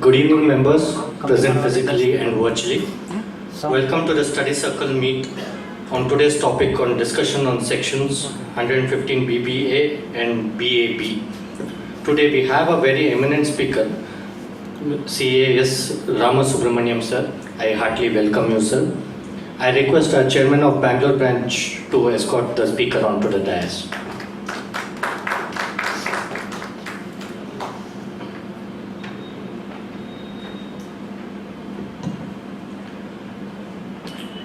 Good evening, members, present physically and virtually. Welcome to the study circle meet on today's topic on discussion on sections 115 BBA and BAB. Today we have a very eminent speaker, CA S Ramasubramanian sir. I heartily welcome you, sir. I request our chairman of Bangalore branch to escort the speaker onto the dais.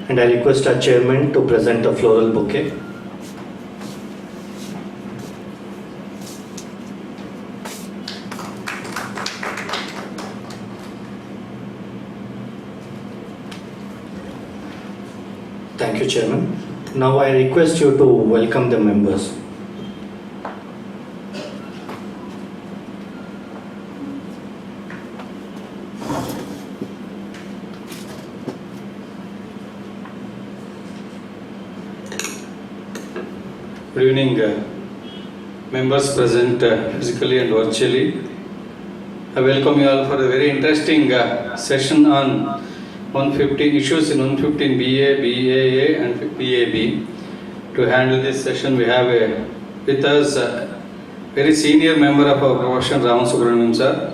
And I request our chairman to present a floral bouquet. Thank you, Chairman. Now I request you to welcome the members. Good evening, members present physically and virtually. I welcome you all for a very interesting session on 115 issues in 115 BA, BAA and BAB. To handle this session, we have with us a very senior member of our profession, Ramasubramanian sir.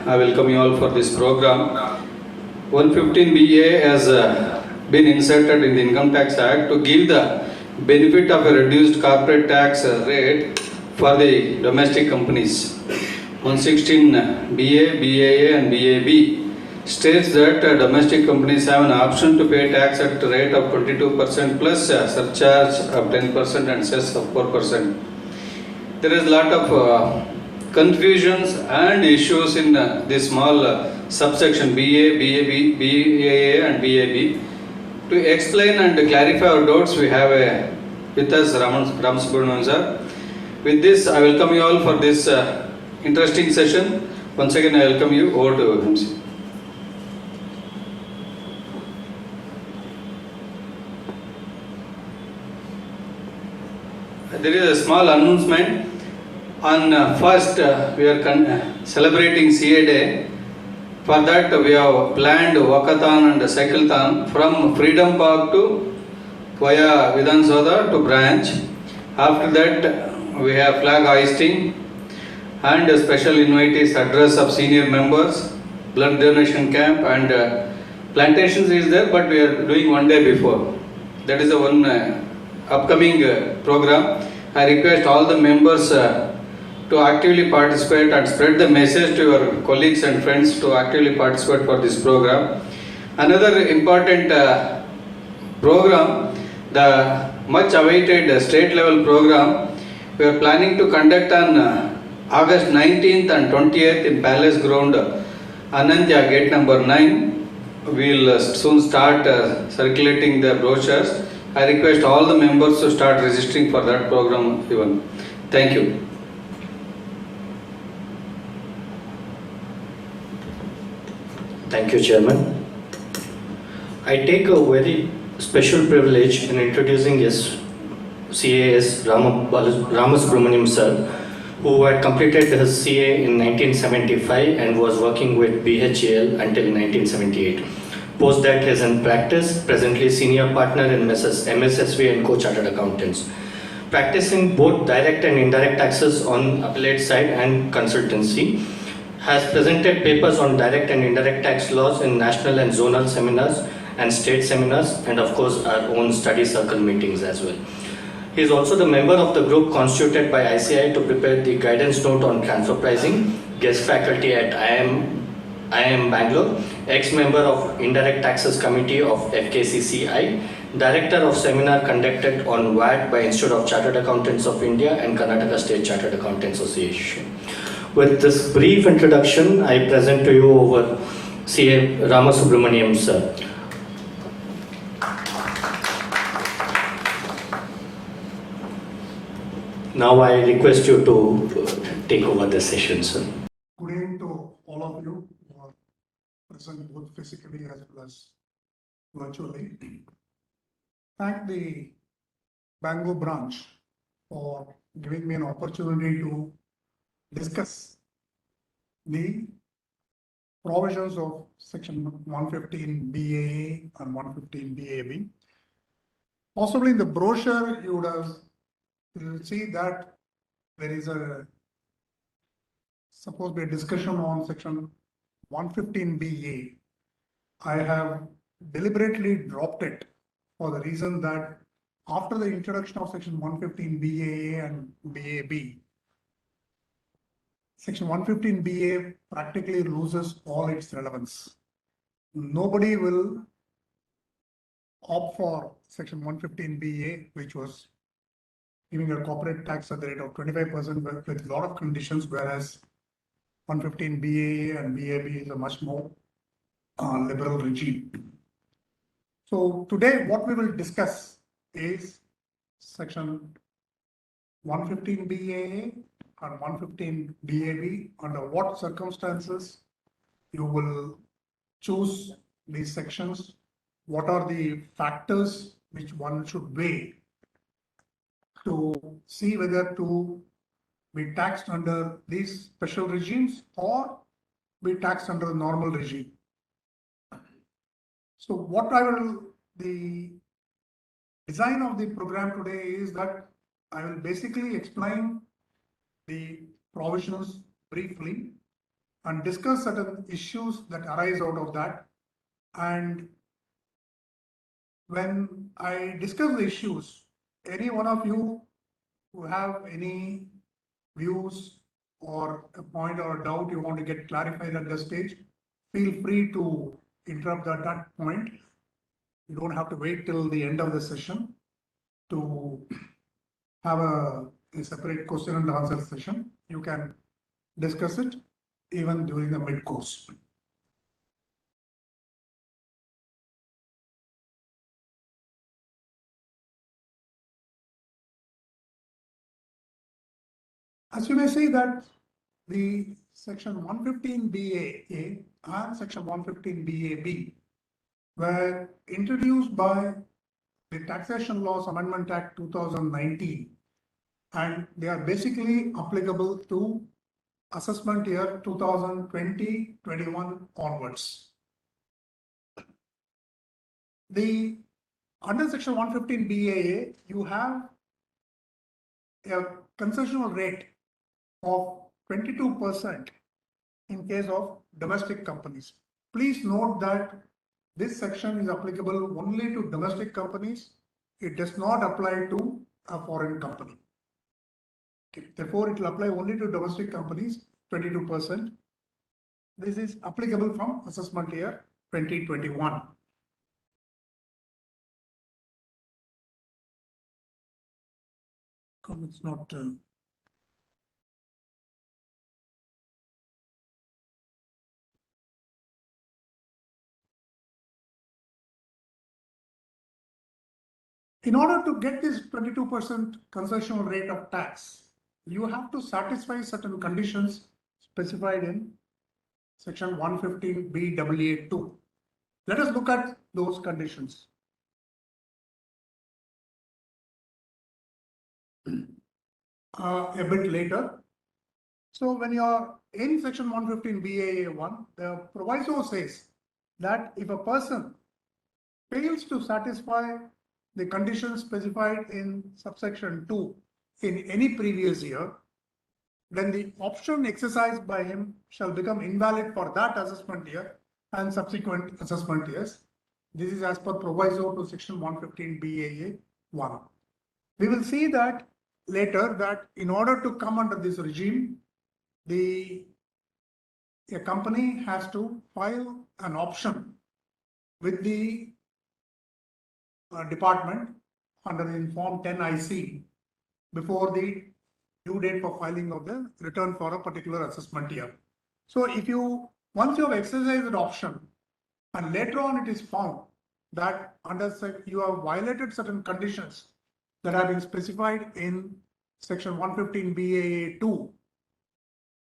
I welcome you all for this program. 115 BA has been inserted in the Income Tax Act to give the benefit of a reduced corporate tax rate for the domestic companies. 116 BA, BAA and BAB states that domestic companies have an option to pay tax at a rate of 22% plus surcharge of 10% and cess of 4%. There is a lot of confusions and issues in this small subsection BA, BAB, BAA and BAB. To explain and clarify our doubts, we have with us Ramasubramanian sir. With this, I welcome you all for this interesting session. Once again, I welcome you. Over to MC. There is a small announcement. On first, we are celebrating CA Day. For that, we have planned walkathon and cyclethon from Freedom Park to via Vidhan Soda to branch. After that, we have flag hoisting and a special invitees address of senior members, blood donation camp and plantations is there, but we are doing one day before. That is the one upcoming program. I request all the members to actively participate and spread the message to your colleagues and friends to actively participate for this program. Another important program, the much awaited state level program, we are planning to conduct on August 19th and 20th in Palace Ground, Anantya, gate number 9. We will soon start circulating the brochures. I request all the members to start registering for that program even. Thank you. Thank you, Chairman. I take a very special privilege in introducing CA S Ramasubramanian sir, who had completed his CA in 1975 and was working with BHAL until 1978. Post that, he is in practice, presently senior partner in MSSV and co-chartered accountants, practicing both direct and indirect taxes on appellate side and consultancy. Has presented papers on direct and indirect tax laws in national and zonal seminars and state seminars, and of course our own study circle meetings as well. He is also the member of the group constituted by ICI to prepare the guidance note on transfer pricing, guest faculty at IIM Bangalore, ex-member of Indirect Taxes Committee of FKCCI, director of seminar conducted on VAT by Institute of Chartered Accountants of India and Karnataka State Chartered Accountants Association. With this brief introduction, I present to you over CA Ramasubramanian sir. Now I request you to take over the session, sir. Good evening to all of you who are present both physically as well as virtually. Thank the Bangalore branch for giving me an opportunity to discuss the provisions of section 115 BAA and 115 BAB. Possibly in the brochure, you will see that there is supposed to be a discussion on section 115 BA. I have deliberately dropped it for the reason that after the introduction of section 115 BAA and BAB, section 115 BA practically loses all its relevance. Nobody will opt for section 115 BA, which was giving a corporate tax at the rate of 25% with a lot of conditions, whereas 115 BA and BAB is a much more liberal regime. So today what we will discuss is section 115 BAA and 115 BAB, under what circumstances you will choose these sections, what are the factors which one should weigh to see whether to be taxed under these special regimes or be taxed under the normal regime. So the design of the program today is that I will basically explain the provisions briefly and discuss certain issues that arise out of that. And when I discuss the issues, any one of you who have any views or a point or a doubt you want to get clarified at this stage, feel free to interrupt at that point. You don't have to wait till the end of the session to have a separate question and answer session. You can discuss it even during the mid-course. As you may see that the section 115 BAA and section 115 BAB were introduced by the Taxation Laws Amendment Act 2019, and they are basically applicable to assessment year 2020-21 onwards. Under section 115 BAA, you have a concessional rate of 22% in case of domestic companies. Please note that this section is applicable only to domestic companies. It does not apply to a foreign company. Okay. Therefore, it will apply only to domestic companies, 22%. This is applicable from assessment year 2021. It's not. In order to get this 22% concessional rate of tax, you have to satisfy certain conditions specified in section 115 BAA2. Let us look at those conditions. A bit later. So when you are in section 115 BAA1, the proviso says that if a person fails to satisfy the conditions specified in subsection 2 in any previous year, then the option exercised by him shall become invalid for that assessment year and subsequent assessment years. This is as per proviso to section 115 BAA1. We will see that later that in order to come under this regime, a company has to file an option with the department under the Form 10 IC before the due date for filing of the return for a particular assessment year. So once you have exercised that option and later on it is found that you have violated certain conditions that have been specified in section 115 BAA2,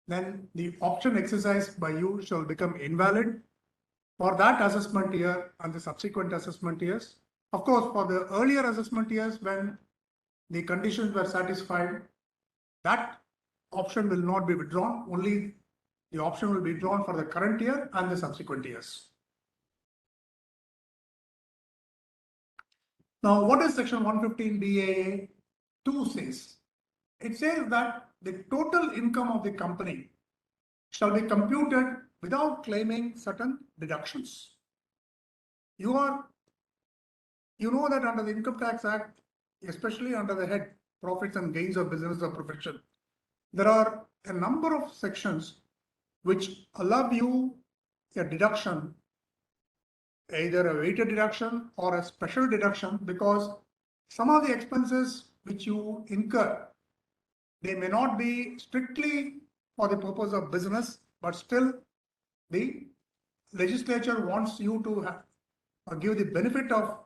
then the option exercised by you shall become invalid for that assessment year and the subsequent assessment years. Of course, for the earlier assessment years when the conditions were satisfied, that option will not be withdrawn. Only The option will be drawn for the current year and the subsequent years. Now, what does section 115 BAA 2 says? It says that the total income of the company shall be computed without claiming certain deductions. You know that under the Income Tax Act, especially under the head profits and gains of business or profession, there are a number of sections which allow you a deduction, either a weighted deduction or a special deduction, because some of the expenses which you incur, they may not be strictly for the purpose of business, but still the legislature wants you to have, give the benefit of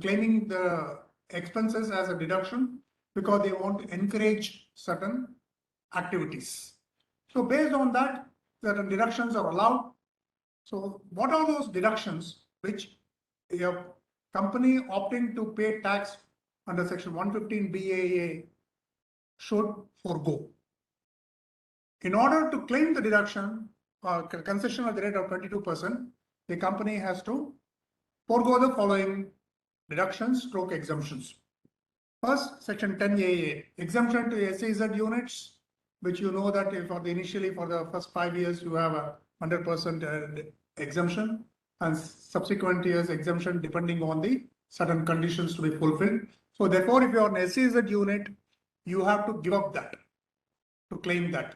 claiming the expenses as a deduction because they want to encourage certain activities. So based on that, certain deductions are allowed. So what are those deductions which a company opting to pay tax under section 115 BAA should forego? In order to claim the deduction or concession at the rate of 22%, the company has to forego the following deductions stroke exemptions. First, section 10AA, exemption to SEZ units, which you know that initially for the first 5 years you have a 100% exemption, and subsequent years exemption depending on the certain conditions to be fulfilled. So therefore, if you are an SEZ unit, you have to give up that to claim that.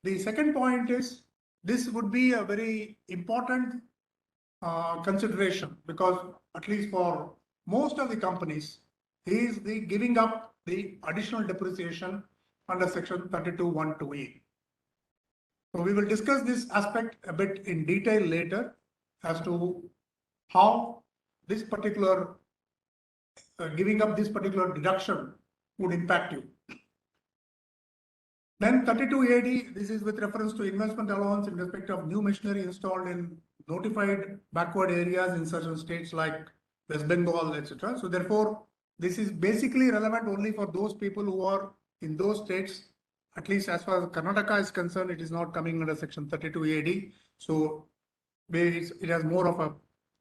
The second point is this would be a very important consideration, because at least for most of the companies, is the giving up the additional depreciation under section 32(1)(2)(e). So we will discuss this aspect a bit in detail later as to how this particular giving up this particular deduction would impact you. Then 32AD, this is with reference to investment allowance in respect of new machinery installed in notified backward areas in certain states like West Bengal, etc. So therefore, this is basically relevant only for those people who are in those states. At least as far as Karnataka is concerned, it is not coming under section 32AD. So it has more of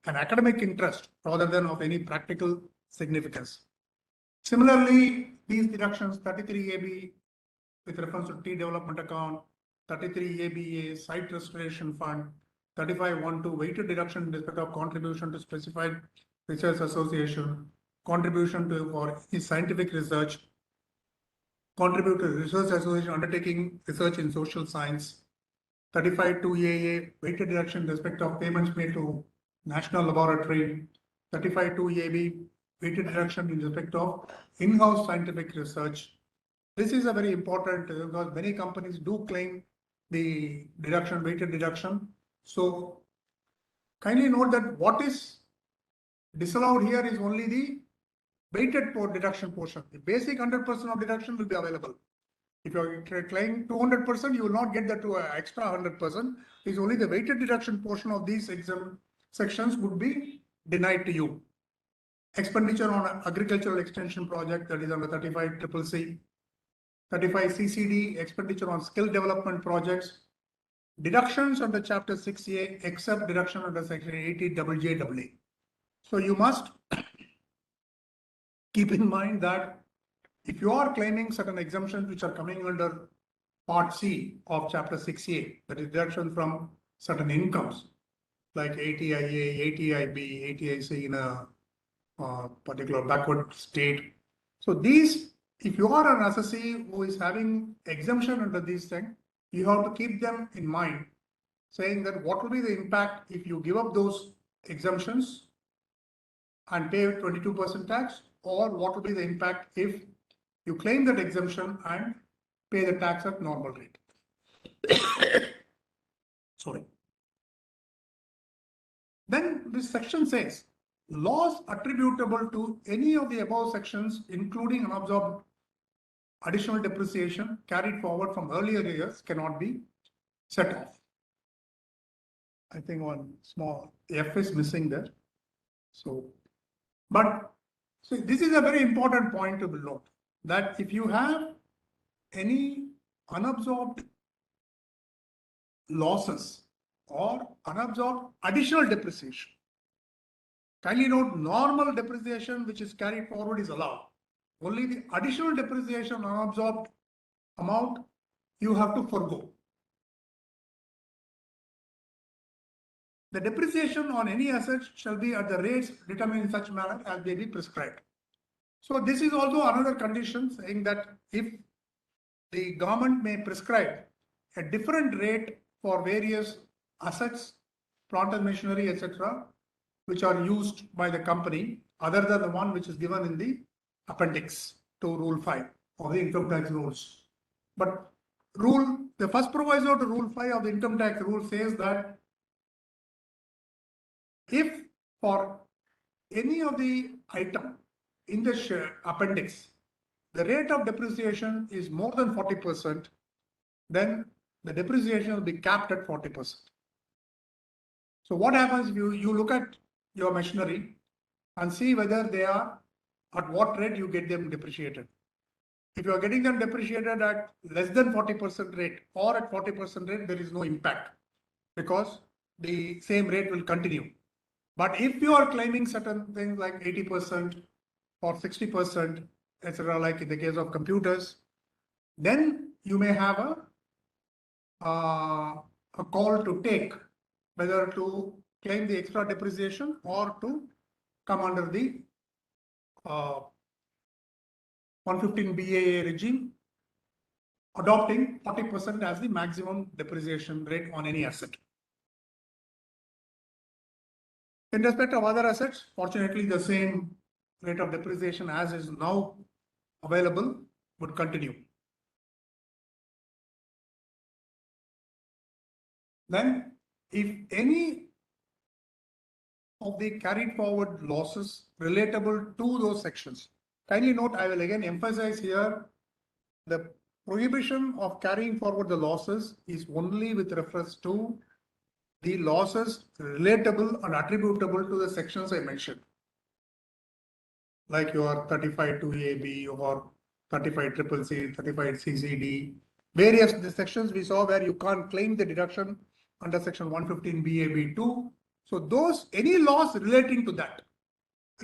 an academic interest rather than of any practical significance. Similarly, these deductions 33AB with reference to tea development account, 33ABA site restoration fund, 35(1)(2) weighted deduction in respect of contribution to specified research association, contribution to for scientific research, contribute to research association undertaking research in social science, 35(2)AA weighted deduction in respect of payments made to national laboratory, 35(2)AB weighted deduction in respect of in-house scientific research. This is a very important because many companies do claim the deduction, weighted deduction. So kindly note that what is disallowed here is only the weighted deduction portion. The basic 100% of deduction will be available. If you are claiming 200%, you will not get that to an extra 100%. It's only the weighted deduction portion of these exempt sections would be denied to you. Expenditure on agricultural extension project, that is under 35CCC, 35 CCD, expenditure on skill development projects, deductions under chapter 6A except deduction under section 80 JJAA. So you must keep in mind that if you are claiming certain exemptions which are coming under part C of chapter 6A, that is deduction from certain incomes like ATIA, ATIB, ATIC in a particular backward state. So these, if you are an assessee who is having exemption under these things, you have to keep them in mind, saying that what will be the impact if you give up those exemptions and pay 22% tax, or what will be the impact if you claim that exemption and pay the tax at normal rate. Sorry. Then this section says, loss attributable to any of the above sections, including unabsorbed additional depreciation carried forward from earlier years, cannot be set off. I think one small F is missing there. So this is a very important point to note, that if you have any unabsorbed losses or unabsorbed additional depreciation. Kindly note, normal depreciation which is carried forward is allowed. Only the additional depreciation unabsorbed amount you have to forgo. The depreciation on any asset shall be at the rates determined in such manner as may be prescribed. So this is also another condition saying that if the government may prescribe a different rate for various assets, plant and machinery, etc., which are used by the company, other than the one which is given in the appendix to Rule 5 of the income tax rules. But the first proviso to Rule 5 of the income tax rule says that if for any of the item in the appendix, the rate of depreciation is more than 40%, then the depreciation will be capped at 40%. So what happens if you look at your machinery and see whether they are at what rate you get them depreciated. If you are getting them depreciated at less than 40% rate or at 40% rate, there is no impact because the same rate will continue. But if you are claiming certain things like 80% or 60%, etc., like in the case of computers, then you may have a call to take whether to claim the extra depreciation or to come under the 115 BAA regime, adopting 40% as the maximum depreciation rate on any asset. In respect of other assets, fortunately, the same rate of depreciation as is now available would continue. Then, if any of the carried forward losses relatable to those sections, kindly note, I will again emphasize here, the prohibition of carrying forward the losses is only with reference to the losses relatable and attributable to the sections I mentioned, like your 35 2AB or 35 CCC, 35 CCD, various the sections we saw where you can't claim the deduction under section 115 BAB2. So those, any loss relating to that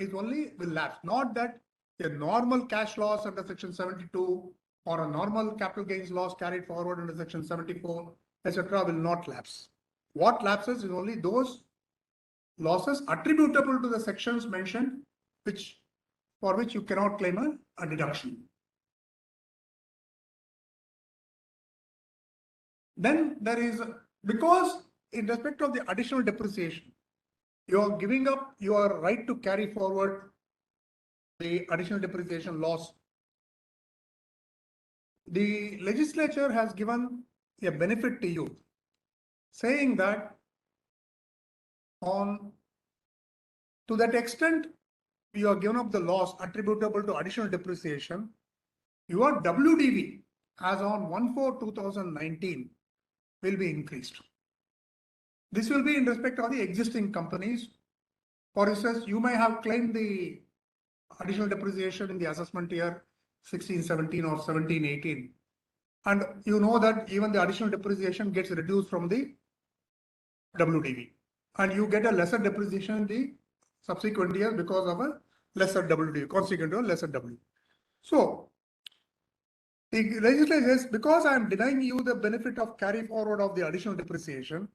is only will lapse, not that a normal cash loss under section 72 or a normal capital gains loss carried forward under section 74, etc. will not lapse. What lapses is only those losses attributable to the sections mentioned, for which you cannot claim a deduction. Then there is, because in respect of the additional depreciation, you are giving up your right to carry forward the additional depreciation loss. The legislature has given a benefit to you, saying that to that extent you are given up the loss attributable to additional depreciation, your WDV as on 1/4/2019 will be increased. This will be in respect of the existing companies. For instance, you may have claimed the additional depreciation in the assessment year 16-17 or 17-18. And you know that even the additional depreciation gets reduced from the WDV. And you get a lesser depreciation in the subsequent years because of a lesser WDV, consequent to a lesser W. So the legislature says, because I am denying you the benefit of carry forward of the additional depreciation,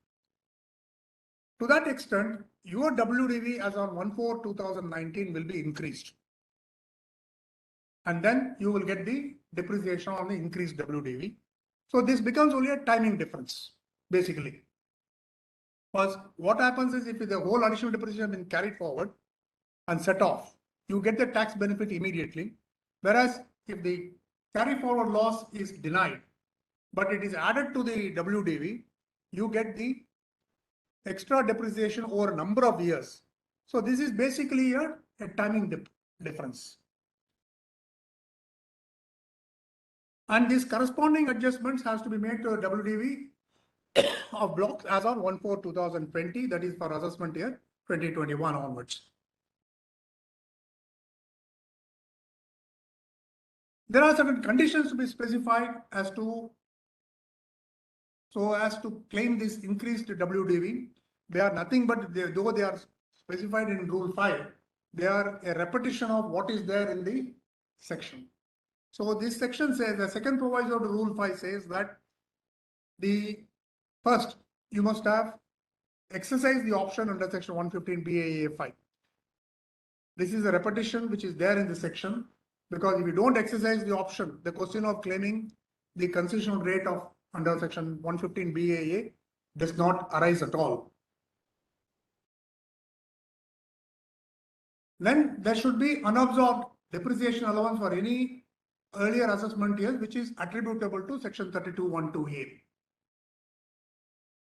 to that extent, your WDV as on 1/4/2019 will be increased. And then you will get the depreciation on the increased WDV. So this becomes only a timing difference, basically. Because what happens is if the whole additional depreciation has been carried forward and set off, you get the tax benefit immediately. Whereas if the carry forward loss is denied, but it is added to the WDV, you get the extra depreciation over a number of years. So this is basically a timing difference. And these corresponding adjustments has to be made to a WDV of blocks as on 1/4/2020, that is for assessment year 2021 onwards. There are certain conditions to be specified as to so as to claim this increased WDV. They are nothing but, though they are specified in Rule 5, they are a repetition of what is there in the section. So this section says, the second proviso to Rule 5 says that the first, you must have exercised the option under Section 115 BAA 5. This is a repetition which is there in the section, because if you don't exercise the option, the question of claiming the concessional rate of under Section 115 BAA does not arise at all. Then there should be unabsorbed depreciation allowance for any earlier assessment years which is attributable to Section 32(1)(2)(a).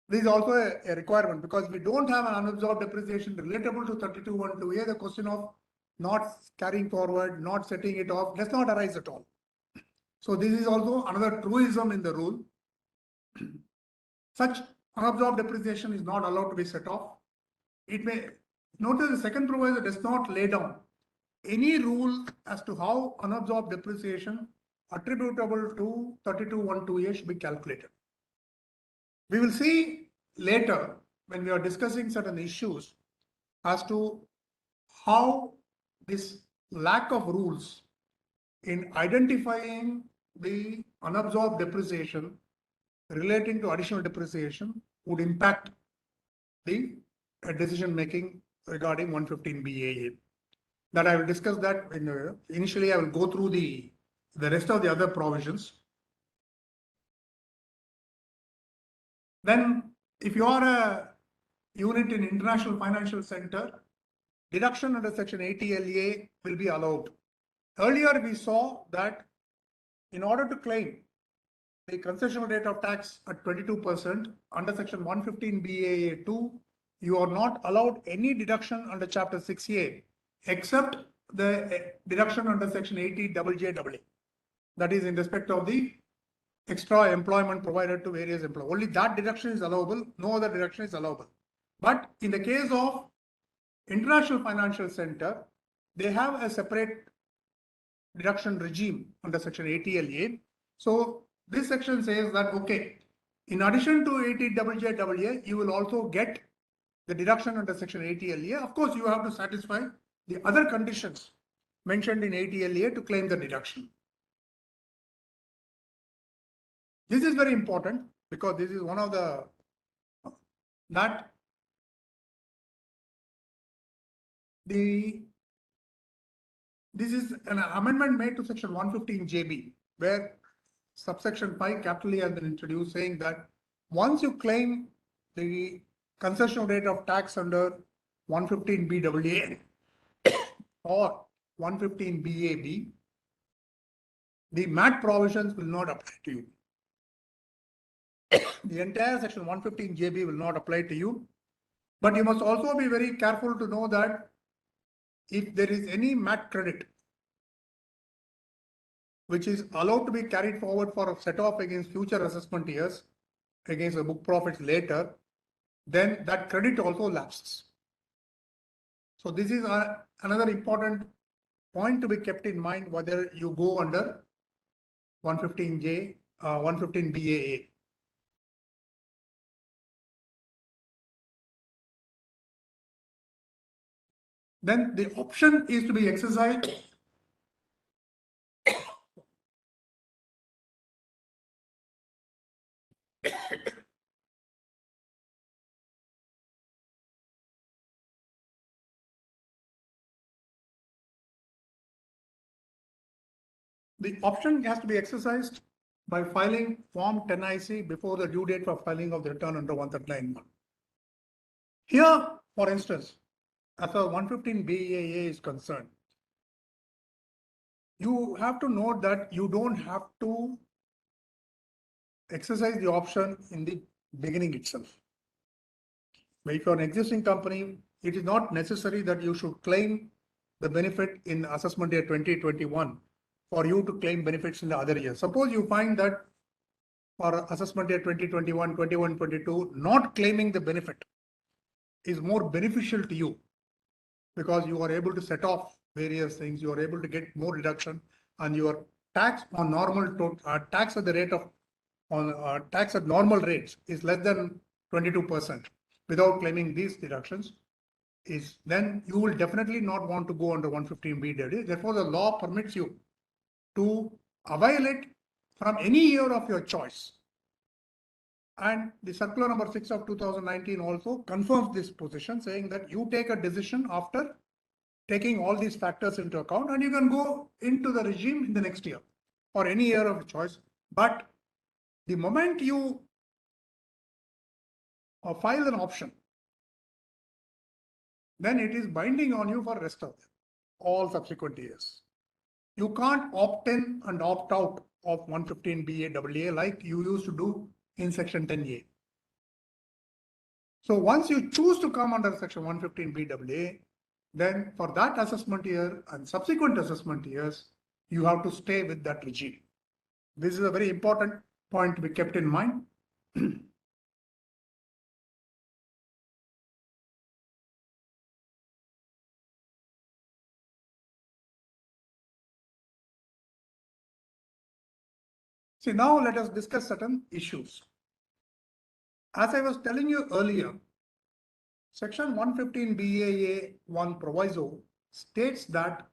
This is also a requirement, because if we don't have an unabsorbed depreciation relatable to 32(1)(2)(a), the question of not carrying forward, not setting it off does not arise at all. So this is also another truism in the rule. Such unabsorbed depreciation is not allowed to be set off. It may notice the second proviso does not lay down any rule as to how unabsorbed depreciation attributable to 32(1)(2)(a) should be calculated. We will see later when we are discussing certain issues as to how this lack of rules in identifying the unabsorbed depreciation relating to additional depreciation would impact the decision making regarding 115 BAA. That I will discuss that initially. I will go through the rest of the other provisions. Then if you are a unit in International Financial Center, deduction under Section 80 LA will be allowed. Earlier we saw that in order to claim the concessional rate of tax at 22% under Section 115 BAA 2, you are not allowed any deduction under Chapter 6A except the deduction under Section 80 JJAA. That is in respect of the extra employment provided to various employees. Only that deduction is allowable, no other deduction is allowable. But in the case of International Financial Center, they have a separate deduction regime under Section 80 LA. So this section says that, okay, in addition to 80 JJAA, you will also get the deduction under Section 80 LA. Of course, you have to satisfy the other conditions mentioned in 80 LA to claim the deduction. This is very important because this is one of the this is an amendment made to Section 115 JB, where subsection 5 capital E has been introduced, saying that once you claim the concessional rate of tax under 115 BAA or 115 BAB, the MAT provisions will not apply to you. The entire Section 115 JB will not apply to you. But you must also be very careful to know that if there is any MAT credit which is allowed to be carried forward for a set off against future assessment years, against the book profits later, then that credit also lapses. So this is another important point to be kept in mind whether you go under 115 BAA. Then the option is to be exercised the option has to be exercised by filing Form 10IC before the due date for filing of the return under 139(1). Here, for instance, as far as 115 BAA is concerned, you have to note that you don't have to exercise the option in the beginning itself. But if you're an existing company, it is not necessary that you should claim the benefit in assessment year 2021 for you to claim benefits in the other year. Suppose you find that for assessment year 2021, 21, 22, not claiming the benefit is more beneficial to you because you are able to set off various things, you are able to get more deduction, and your tax on normal tax at the rate of on tax at normal rates is less than 22% without claiming these deductions, is then you will definitely not want to go under 115B. Therefore, the law permits you to avail it from any year of your choice. And the circular number 6 of 2019 also confirms this position, saying that you take a decision after taking all these factors into account, and you can go into the regime in the next year or any year of choice. But the moment you file an option, then it is binding on you for rest of all subsequent years. You can't opt in and opt out of 115BA like you used to do in section 10A. So once you choose to come under section 115BA, then for that assessment year and subsequent assessment years, you have to stay with that regime. This is a very important point to be kept in mind. See, now let us discuss certain issues. As I was telling you earlier, section 115BAA1 proviso states that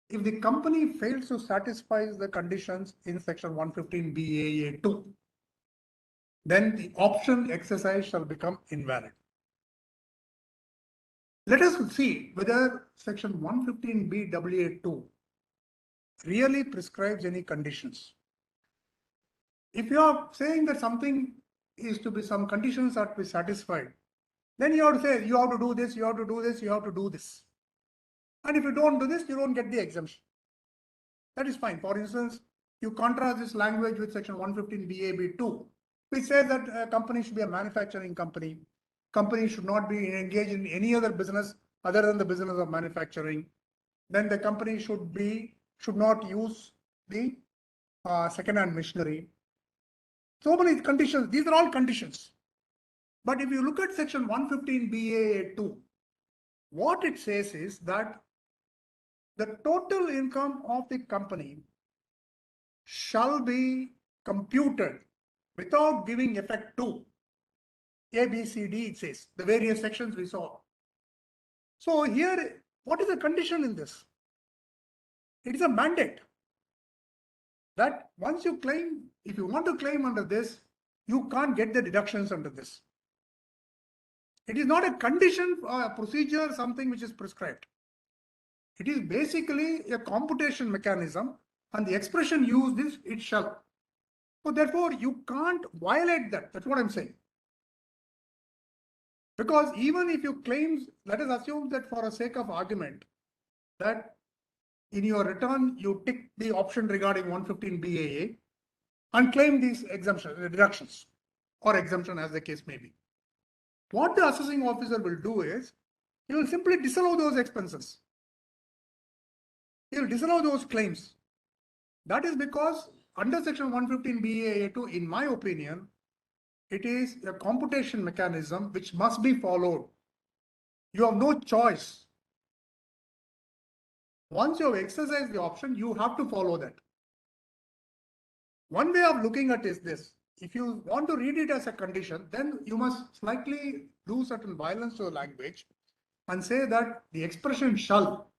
if the company fails to satisfy the conditions in section 115BAA2, then the option exercise shall become invalid. Let us see whether section 115BAA2 really prescribes any conditions. If you are saying that something is to be, some conditions are to be satisfied, then you have to say you have to do this, you have to do this, you have to do this. And if you don't do this, you don't get the exemption. That is fine. For instance, you contrast this language with section 115BAB2, which says that a company should be a manufacturing company. Company should not be engaged in any other business other than the business of manufacturing. Then the company should not use the second-hand machinery. So many conditions. These are all conditions. But if you look at section 115BAA2, what it says is that the total income of the company shall be computed without giving effect to A, B, C, D, it says, the various sections we saw. So here, what is the condition in this? It is a mandate that once you claim, if you want to claim under this, you can't get the deductions under this. It is not a condition, a procedure, something which is prescribed. It is basically a computation mechanism, and the expression used is it shall. So therefore, you can't violate that. That's what I'm saying. Because even if you claim, let us assume that for a sake of argument, that in your return, you tick the option regarding 115BAA and claim these exemptions, deductions, or exemption as the case may be. What the assessing officer will do is, he will simply disallow those expenses. He will disallow those claims. That is because under section 115BAA2, in my opinion, it is a computation mechanism which must be followed. You have no choice. Once you have exercised the option, you have to follow that. One way of looking at it is this. If you want to read it as a condition, then you must slightly do certain violence to the language and say that the expression shall,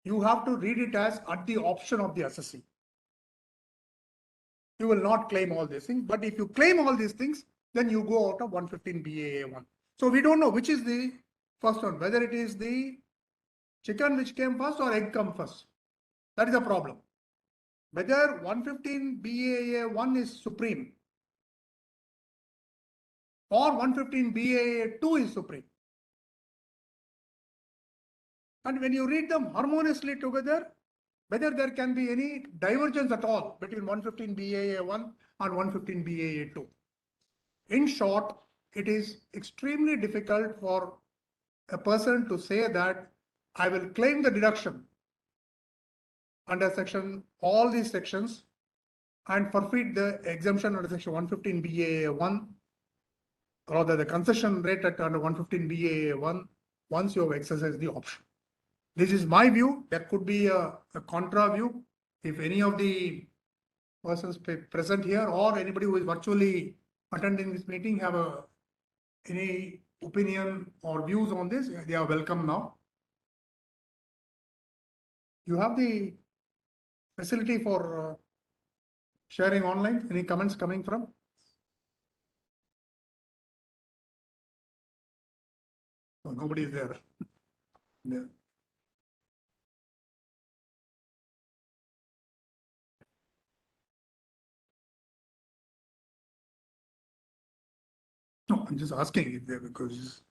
you have to read it as at the option of the assessee. You will not claim all these things, but if you claim all these things, then you go out of 115BAA1. So we don't know which is the first one, whether it is the chicken which came first or egg come first. That is the problem. Whether 115BAA1 is supreme or 115BAA2 is supreme. And when you read them harmoniously together, whether there can be any divergence at all between 115BAA1 and 115BAA2. In short, it is extremely difficult for a person to say that I will claim the deduction under all these sections and forfeit the exemption under section 115BAA1, or rather the concession rate under 115BAA1 once you have exercised the option. This is my view. There could be a contra view. If any of the persons present here or anybody who is virtually attending this meeting have any opinion or views on this, they are welcome now. You have the facility for sharing online. Any comments coming from? Oh, nobody is there. Yeah. No, I'm just asking if there because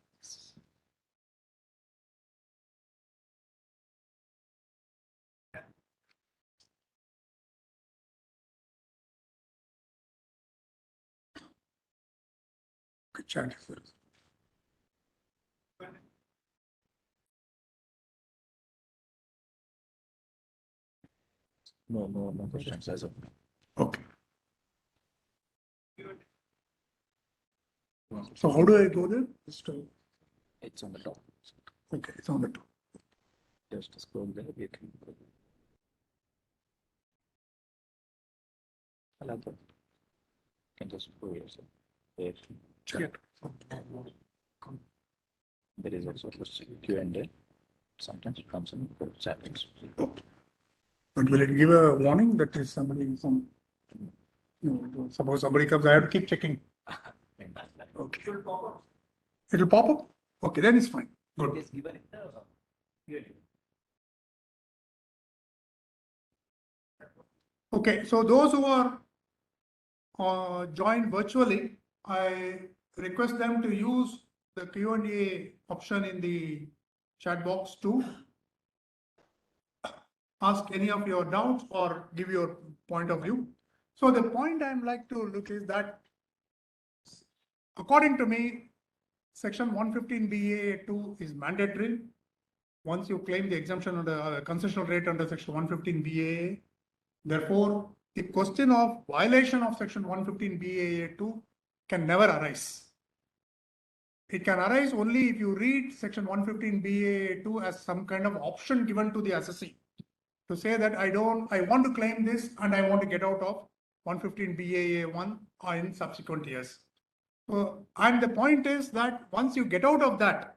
chat is there. No questions as of now. Okay. So how do I go there? Just It's on the top. okay, it's on the top. Just scroll there. You can. You can just go yourself. There. Chat. There is also a Q&A. Sometimes it comes in the chapters. But will it give a warning that is somebody some? No, suppose somebody comes, I have to keep checking. Okay. It'll pop up. Okay, then it's fine. Good. Okay, so those who are joined virtually, I request them to use the Q&A option in the chat box to ask any of your doubts or give your point of view. So the point I'd like to look is that according to me, section 115BA2 is mandatory. Once you claim the exemption under concessional rate under section 115BA, therefore, the question of violation of section 115BA2 can never arise. It can arise only if you read section 115BA2 as some kind of option given to the assessee to say that I want to claim this and I want to get out of 115BA1 in subsequent years. And the point is that once you get out of that,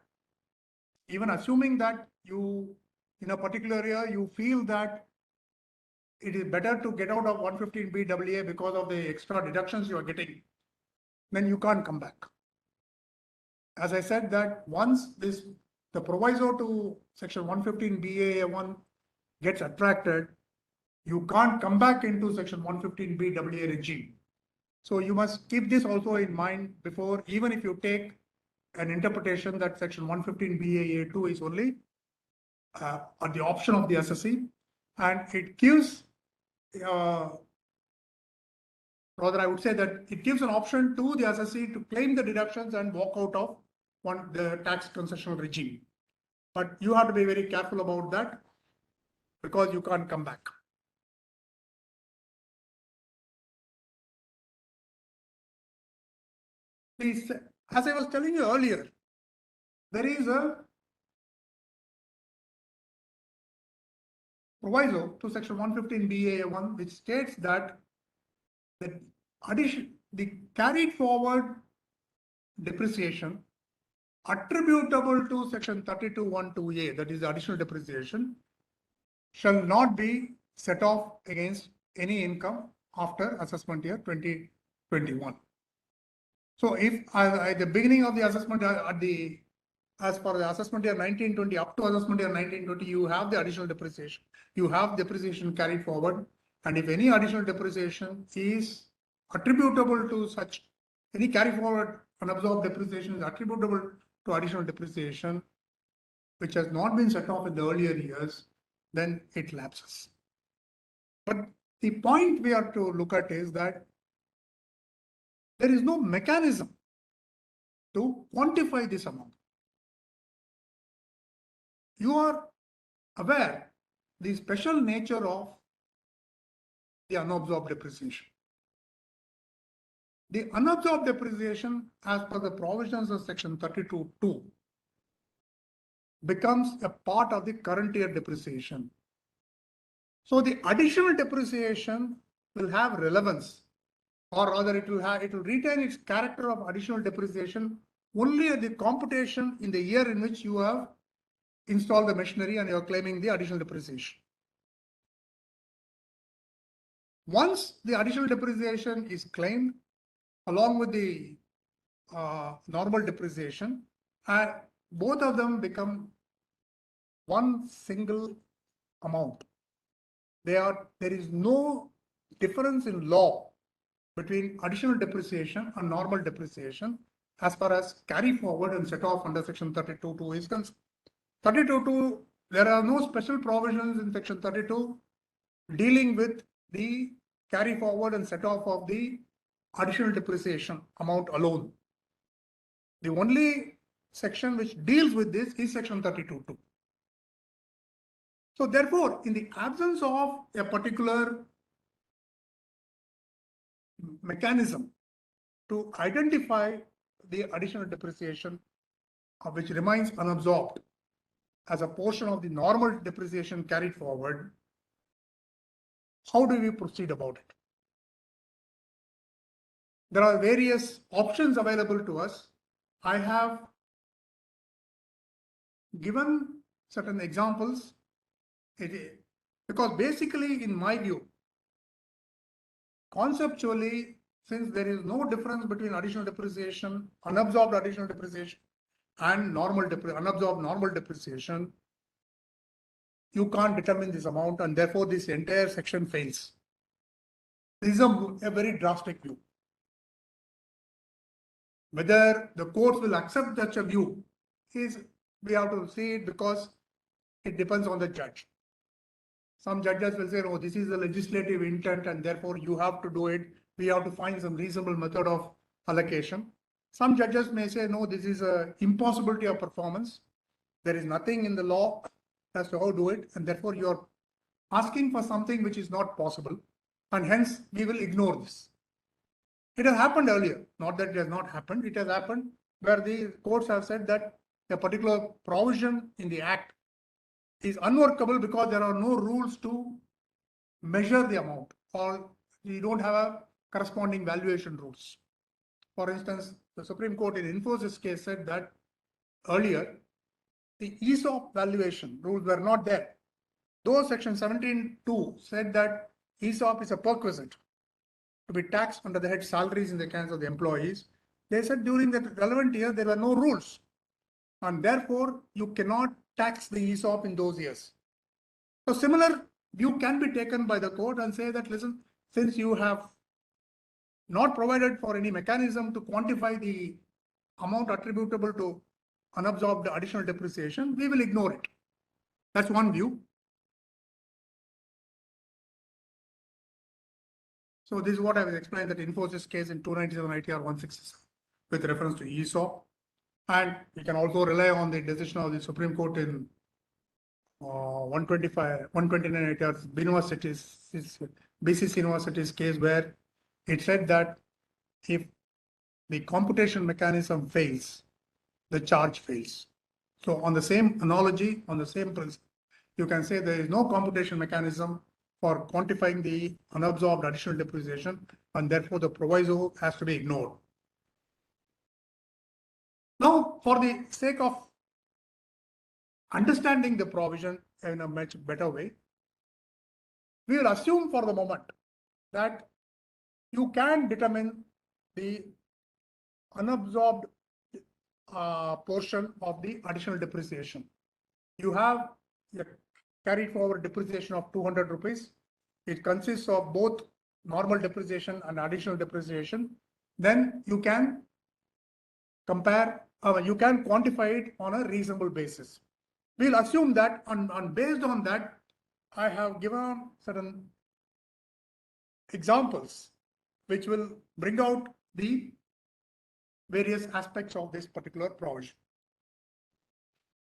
even assuming that you, in a particular year, you feel that it is better to get out of 115BAA because of the extra deductions you are getting, then you can't come back. As I said that once the proviso to section 115BAA1 gets attracted, you can't come back into section 115BAA regime. So you must keep this also in mind before, even if you take an interpretation that section 115BAA2 is only at the option of the assessee, and it gives, rather I would say that it gives an option to the assessee to claim the deductions and walk out of the tax concessional regime. But you have to be very careful about that because you can't come back. Please, as I was telling you earlier, there is a proviso to section 115BAA1 which states that the carried forward depreciation attributable to section 32(1)(2)A, that is the additional depreciation, shall not be set off against any income after assessment year 2021. So if at the beginning of the assessment as for the assessment year 1920 up to assessment year 1920, you have the additional depreciation. You have depreciation carried forward, and if any additional depreciation is attributable to such, any carry forward unabsorbed depreciation is attributable to additional depreciation, which has not been set off in the earlier years, then it lapses. But the point we have to look at is that there is no mechanism to quantify this amount. You are aware the special nature of the unabsorbed depreciation. The unabsorbed depreciation, as per the provisions of section 32(2), becomes a part of the current year depreciation. So the additional depreciation will have relevance, or rather it will retain its character of additional depreciation only at the computation in the year in which you have installed the machinery and you are claiming the additional depreciation. Once the additional depreciation is claimed along with the normal depreciation, both of them become one single amount. There is no difference in law between additional depreciation and normal depreciation as far as carry forward and set off under section 32(2) is concerned. 32(2), there are no special provisions in section 32 dealing with the carry forward and set off of the additional depreciation amount alone. The only section which deals with this is section 32(2). So therefore, in the absence of a particular mechanism to identify the additional depreciation which remains unabsorbed as a portion of the normal depreciation carried forward, how do we proceed about it? There are various options available to us. I have given certain examples because basically, in my view, conceptually, since there is no difference between additional depreciation, unabsorbed additional depreciation, and unabsorbed normal depreciation, you can't determine this amount, and therefore this entire section fails. This is a very drastic view. Whether the courts will accept such a view is, we have to see it, because it depends on the judge. Some judges will say, oh, this is a legislative intent and therefore you have to do it. We have to find some reasonable method of allocation. Some judges may say, no, this is an impossibility of performance. There is nothing in the law as to how to do it, and therefore you are asking for something which is not possible, and hence we will ignore this. It has happened earlier, not that it has not happened. It has happened where the courts have said that a particular provision in the act is unworkable because there are no rules to measure the amount, or we don't have a corresponding valuation rules. For instance, the Supreme Court in Infosys case said that earlier the ESOP valuation rules were not there. Though section 17(2) said that ESOP is a perquisite to be taxed under the head salaries in the hands of the employees, they said during the relevant year there were no rules, and therefore you cannot tax the ESOP in those years. So similar view can be taken by the court and say that, listen, since you have not provided for any mechanism to quantify the amount attributable to unabsorbed additional depreciation, we will ignore it. That's one view. So this is what I was explaining, that Infosys case in 297 ITR 167 with reference to ESOP. And we can also rely on the decision of the Supreme Court in 129 ITR BCC University's case, where it said that if the computation mechanism fails, the charge fails. So on the same analogy, on the same principle, you can say there is no computation mechanism for quantifying the unabsorbed additional depreciation, and therefore the proviso has to be ignored. Now, for the sake of understanding the provision in a much better way, we will assume for the moment that you can determine the unabsorbed portion of the additional depreciation. You have a carried forward depreciation of 200 rupees. It consists of both normal depreciation and additional depreciation. Then you can compare, you can quantify it on a reasonable basis. We'll assume that, and based on that, I have given certain examples which will bring out the various aspects of this particular provision.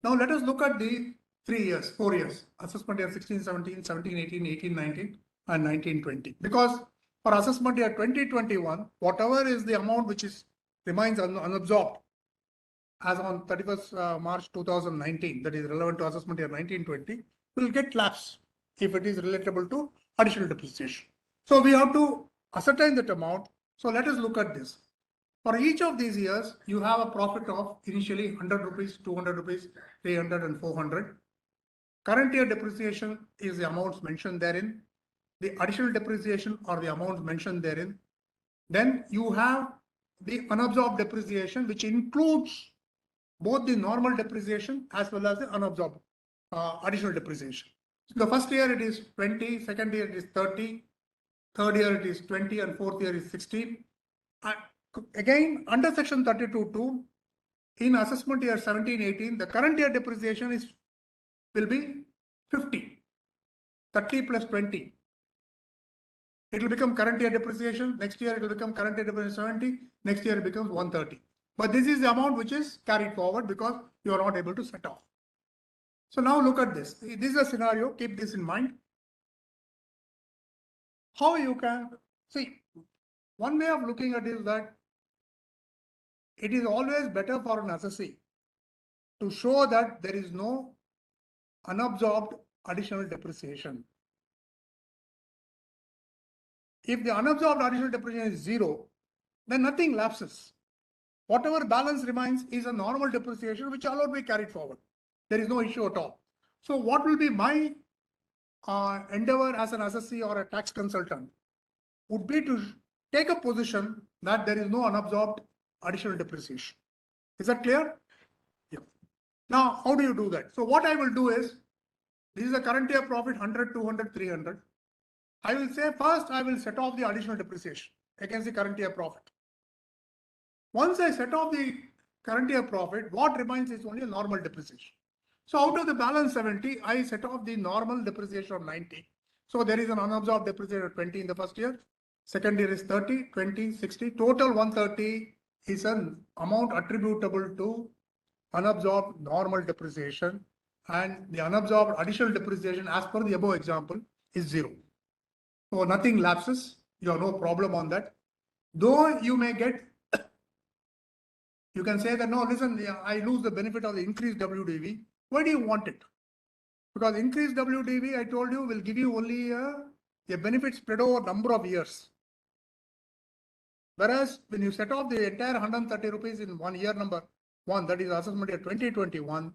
Now let us look at the 4 years, assessment year 16, 17, 17, 18, 18, 19, and 19, 20. Because for assessment year 2021, whatever is the amount which remains unabsorbed as on 31st March 2019, that is relevant to assessment year 1920, will get lapsed if it is relatable to additional depreciation. So we have to ascertain that amount. So let us look at this. For each of these years, you have a profit of initially 100 rupees, 200 rupees, 300 and 400. Current year depreciation is the amounts mentioned therein. The additional depreciation or the amounts mentioned therein. Then you have the unabsorbed depreciation, which includes both the normal depreciation as well as the unabsorbed additional depreciation. So the first year it is 20, second year it is 30, third year it is 20, and fourth year is 60. Again, under section 32(2), in assessment year 17-18, the current year depreciation will be 50, 30 plus 20. It will become current year depreciation. Next year it will become current year depreciation 70. Next year it becomes 130. But this is the amount which is carried forward because you are not able to set off. So now look at this. This is a scenario. Keep this in mind. How you can see, one way of looking at it is that it is always better for an assessee to show that there is no unabsorbed additional depreciation. If the unabsorbed additional depreciation is zero, then nothing lapses. Whatever balance remains is a normal depreciation which allowed to be carried forward. There is no issue at all. So what will be my endeavor as an assessee or a tax consultant would be to take a position that there is no unabsorbed additional depreciation. Is that clear? Yeah. Now, how do you do that? So what I will do is, this is a current year profit 100, 200, 300. I will say first I will set off the additional depreciation against the current year profit. Once I set off the current year profit, what remains is only a normal depreciation. So out of the balance 70, I set off the normal depreciation of 90. So there is an unabsorbed depreciation of 20 in the first year. Second year is 30, 20, 60. Total 130 is an amount attributable to unabsorbed normal depreciation, and the unabsorbed additional depreciation as per the above example is zero. So nothing lapses. You have no problem on that. Though you may get, you can say that, no, listen, I lose the benefit of the increased WDV. Why do you want it? Because increased WDV, I told you, will give you only a benefit spread over number of years. Whereas when you set off the entire 130 rupees in 1 year number 1, that is assessment year 2021,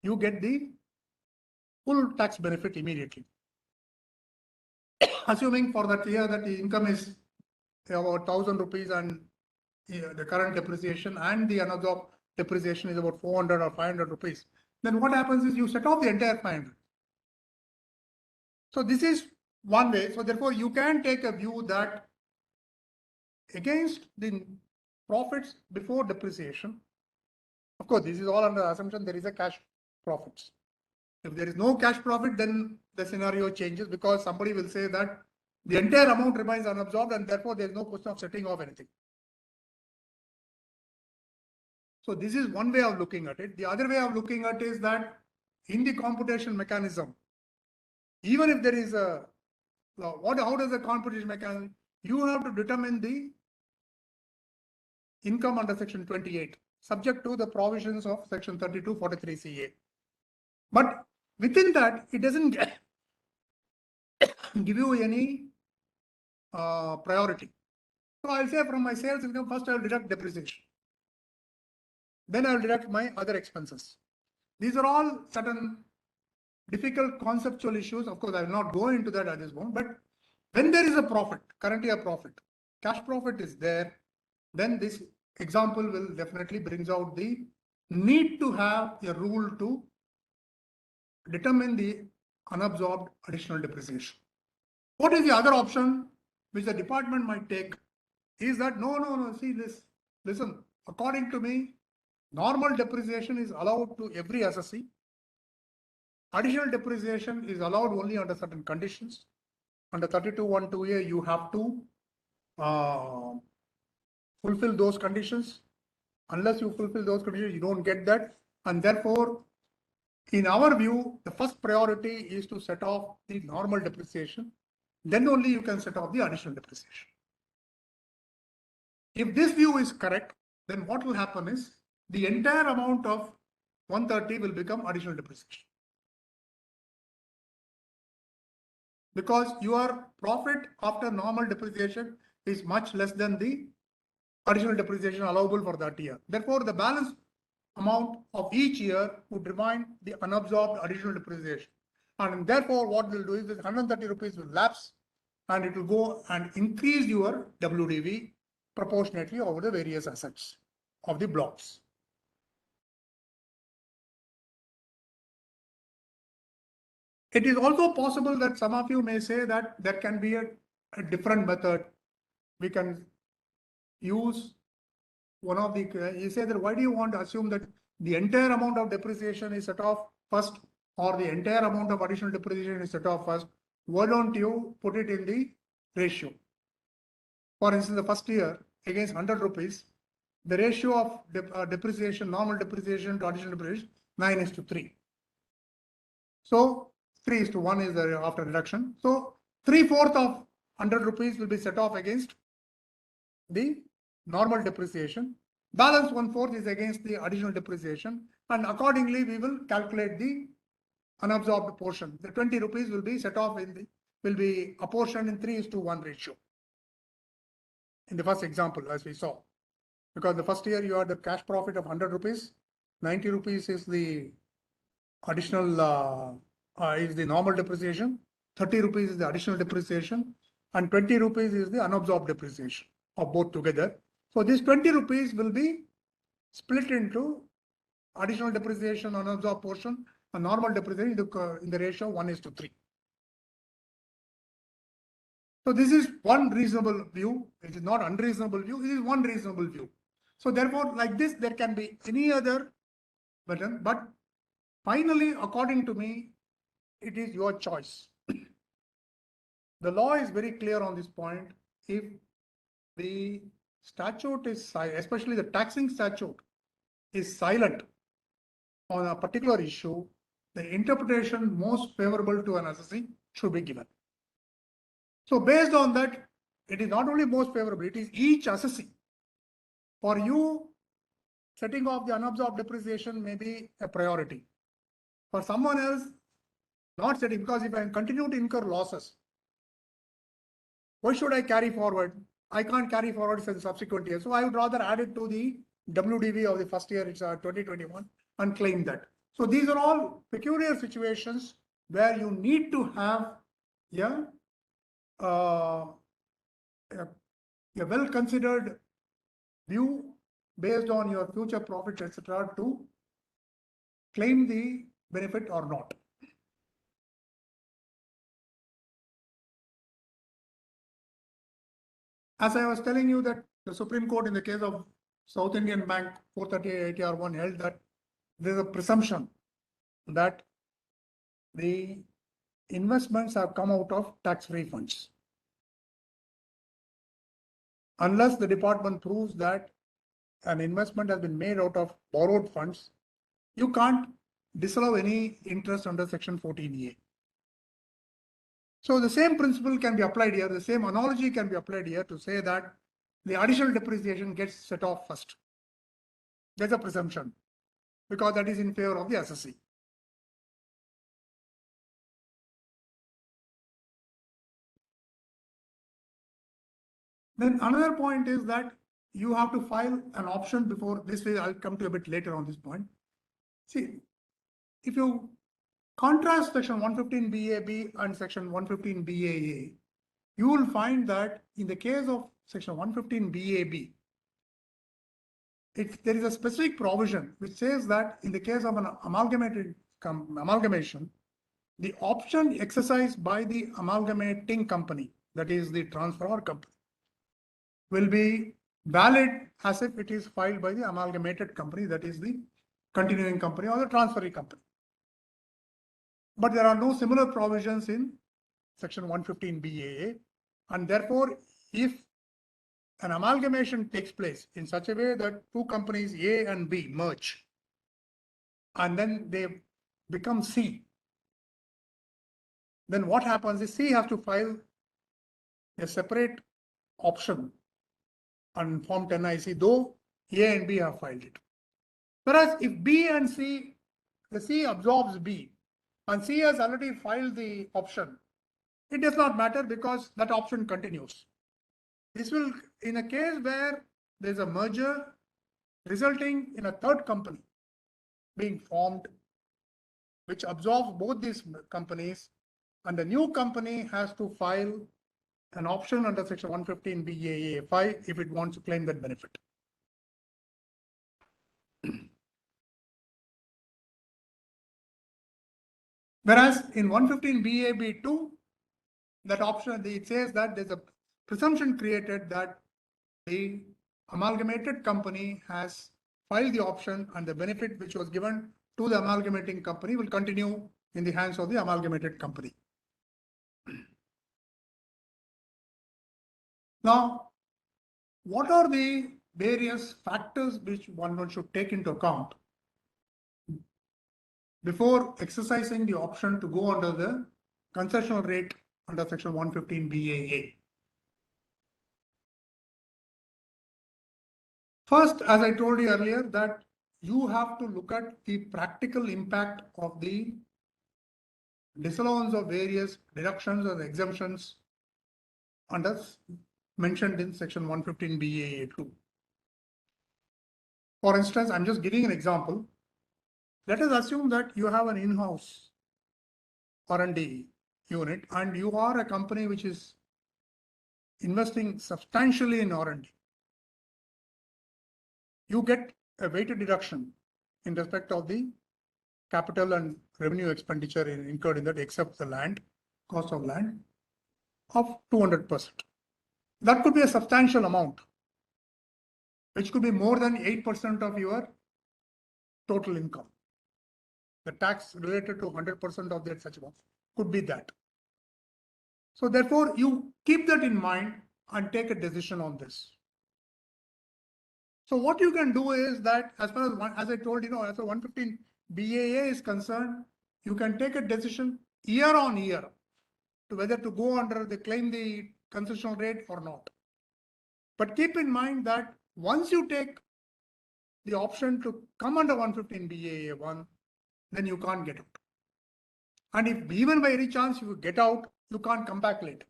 you get the full tax benefit immediately. Assuming for that year that the income is about 1,000 rupees and the current depreciation and the unabsorbed depreciation is about 400 or 500 rupees, then what happens is you set off the entire 500. So this is one way. So therefore you can take a view that against the profits before depreciation, of course, this is all under assumption there is a cash profits. If there is no cash profit, then the scenario changes because somebody will say that the entire amount remains unabsorbed and therefore there is no question of setting off anything. So this is one way of looking at it. The other way of looking at it is that in the computation mechanism, even if there is a, how does the computation mechanism, you have to determine the income under section 28, subject to the provisions of section 3243 CA. But within that, it doesn't give you any priority. So I'll say from my sales income, first I will deduct depreciation. Then I will deduct my other expenses. These are all certain difficult conceptual issues. Of course, I will not go into that at this moment, but when there is a profit, current year profit, cash profit is there, then this example will definitely brings out the need to have a rule to determine the unabsorbed additional depreciation. What is the other option which the department might take is that no, see this, listen, according to me, normal depreciation is allowed to every assessee. Additional depreciation is allowed only under certain conditions. Under 32(1)(2)(a), you have to fulfill those conditions. Unless you fulfill those conditions, you don't get that. And therefore, in our view, the first priority is to set off the normal depreciation. Then only you can set off the additional depreciation. If this view is correct, then what will happen is the entire amount of 130 will become additional depreciation. because your profit after normal depreciation is much less than the additional depreciation allowable for that year. Therefore, the balance amount of each year would remain the unabsorbed additional depreciation. And therefore, what we'll do is this 130 rupees will lapse and it will go and increase your WDV proportionately over the various assets of the blocks. It is also possible that some of you may say that there can be a different method. We can use one of the, you say that why do you want to assume that the entire amount of depreciation is set off first or the entire amount of additional depreciation is set off first? Why don't you put it in the ratio? For instance, the first year against 100 rupees, the ratio of depreciation, normal depreciation to additional depreciation, 9:3. So 3:1 is the after reduction. So 3/4 of 100 rupees will be set off against the normal depreciation. Balance 1/4 is against the additional depreciation, and accordingly we will calculate the unabsorbed portion. The 20 rupees will be set off will be apportioned in 3:1 ratio. In the first example, as we saw, because the first year you had the cash profit of 100 rupees, 90 rupees is the additional is the normal depreciation, 30 rupees is the additional depreciation, and 20 rupees is the unabsorbed depreciation of both together. So this 20 rupees will be split into additional depreciation, unabsorbed portion, and normal depreciation in the ratio 1:3. So this is one reasonable view. It is not unreasonable view. It is one reasonable view. So therefore, like this, there can be any other button, but finally, according to me, it is your choice. The law is very clear on this point. If the statute is, especially the taxing statute, is silent on a particular issue, the interpretation most favorable to an assessee should be given. So based on that, it is not only most favorable, it is each assessee. For you, setting off the unabsorbed depreciation may be a priority. For someone else, not setting, because if I continue to incur losses, why should I carry forward? I can't carry forward for the subsequent year. So I would rather add it to the WDV of the first year, it's 2021, and claim that. So these are all peculiar situations where you need to have a well-considered view based on your future profits, etc., to claim the benefit or not. As I was telling you that the Supreme Court in the case of South Indian Bank 438 ATR1 held that there is a presumption that the investments have come out of tax-free funds. Unless the department proves that an investment has been made out of borrowed funds, you can't disallow any interest under Section 14A. So the same principle can be applied here, the same analogy can be applied here to say that the additional depreciation gets set off first. There's a presumption because that is in favor of the assessee. Then another point is that you have to file an option before this way. I'll come to a bit later on this point. See, if you contrast section 115 BAB and section 115 BAA, you will find that in the case of section 115 BAB, there is a specific provision which says that in the case of an amalgamation, the option exercised by the amalgamating company, that is the transferor company, will be valid as if it is filed by the amalgamated company, that is the continuing company or the transferee company. But there are no similar provisions in section 115 BAA, and therefore if an amalgamation takes place in such a way that two companies A and B merge and then they become C, then what happens is C has to file a separate option on Form 10IC, though A and B have filed it. Whereas if B and C, the C absorbs B and C has already filed the option it does not matter because that option continues. This will, in a case where there's a merger resulting in a third company being formed, which absorbs both these companies, and the new company has to file an option under section 115 BAA5 if it wants to claim that benefit. Whereas in 115 BAB2, that option, it says that there's a presumption created that the amalgamated company has filed the option and the benefit which was given to the amalgamating company will continue in the hands of the amalgamated company. Now, what are the various factors which one should take into account before exercising the option to go under the concessional rate under section 115 BAA? First, as I told you earlier, that you have to look at the practical impact of the disallowance of various deductions or exemptions under mentioned in section 115 BAA2. For instance, I'm just giving an example. Let us assume that you have an in-house R&D unit and you are a company which is investing substantially in R&D. You get a weighted deduction in respect of the capital and revenue expenditure incurred in that, except the land, cost of land, of 200%. That could be a substantial amount, which could be more than 8% of your total income. The tax related to 100% of that such amount could be that. So therefore, you keep that in mind and take a decision on this. So what you can do is that as far as I told you, as a 115 BAA is concerned, you can take a decision year on year to whether to go under the claim the concessional rate or not. But keep in mind that once you take the option to come under 115 BAA1, then you can't get out. And if even by any chance you get out, you can't come back later.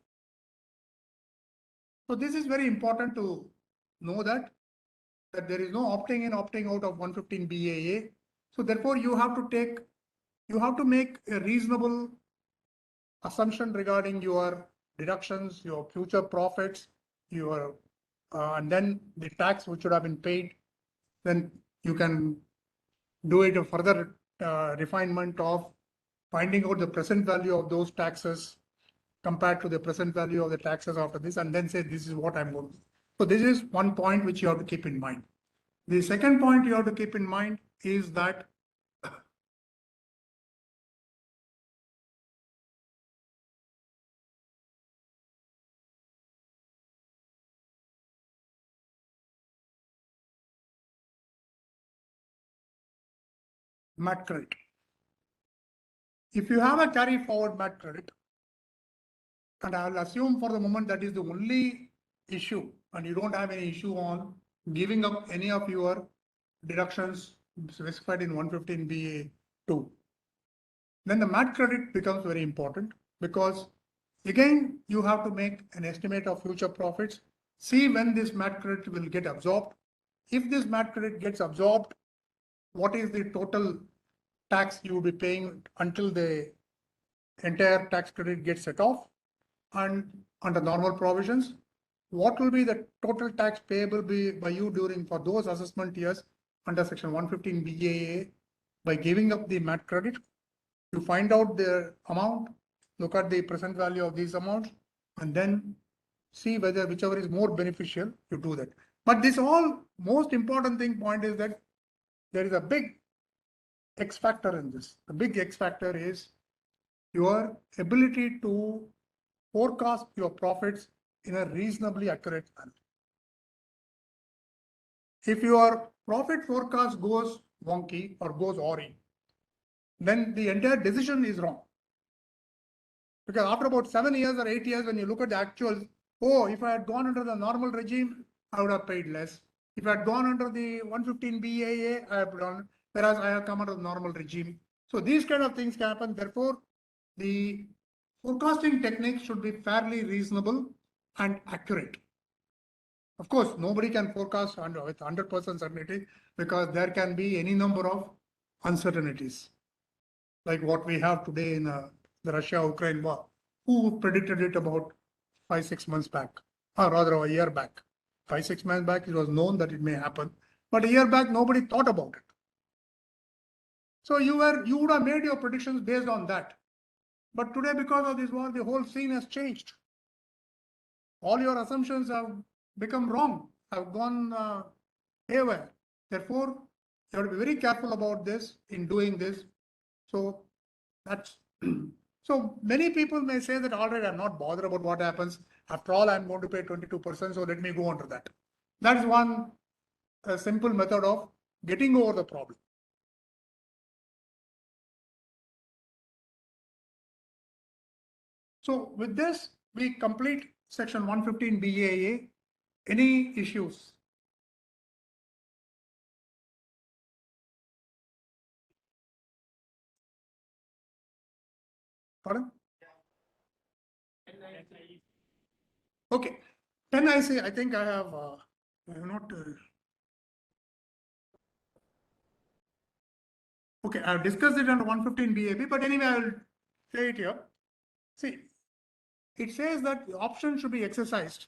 So this is very important to know that there is no opting in, opting out of 115 BAA. So therefore you have to make a reasonable assumption regarding your deductions, your future profits, your and then the tax which should have been paid. Then you can do it a further refinement of finding out the present value of those taxes compared to the present value of the taxes after this, and then say this is what I'm going to do. So this is one point which you have to keep in mind. The second point you have to keep in mind is that MAT credit. If you have a carry forward MAT credit, and I'll assume for the moment that is the only issue, and you don't have any issue on giving up any of your deductions specified in 115 BA2, then the MAT credit becomes very important, because again, you have to make an estimate of future profits, see when this MAT credit will get absorbed. If this MAT credit gets absorbed, what is the total tax you will be paying until the entire tax credit gets set off? And under normal provisions, what will be the total tax payable by you during for those assessment years under section 115 BAA by giving up the MAT credit? You find out the amount, look at the present value of these amounts, and then see whether whichever is more beneficial, you do that. But this all most important point is that there is a big X factor in this. The big X factor is your ability to forecast your profits in a reasonably accurate manner. If your profit forecast goes wonky or goes awry, then the entire decision is wrong. Because after about 7 years or 8 years, when you look at the actuals, oh, if I had gone under the normal regime, I would have paid less. If I had gone under the 115 BAA, I have done, whereas I have come under the normal regime. So these kind of things can happen. Therefore, the forecasting techniques should be fairly reasonable and accurate. Of course, nobody can forecast with 100% certainty because there can be any number of uncertainties, like what we have today in the Russia-Ukraine war. Who predicted it about 5-6 months back, or rather a year back? 5-6 months back, it was known that it may happen, but a year back, nobody thought about it. So you would have made your predictions based on that. But today, because of this war, the whole scene has changed. All your assumptions have become wrong, have gone haywire. Therefore, you have to be very careful about this in doing this. So that's so many people may say that all right, I'm not bothered about what happens. After all, I'm going to pay 22%, so let me go on to that. That is one simple method of getting over the problem. So with this, we complete section 115 BAA. Any issues? Pardon? Okay. 10 I think I have not. Okay, I've discussed it under 115 BAB, but anyway, I will say it here. See, it says that the option should be exercised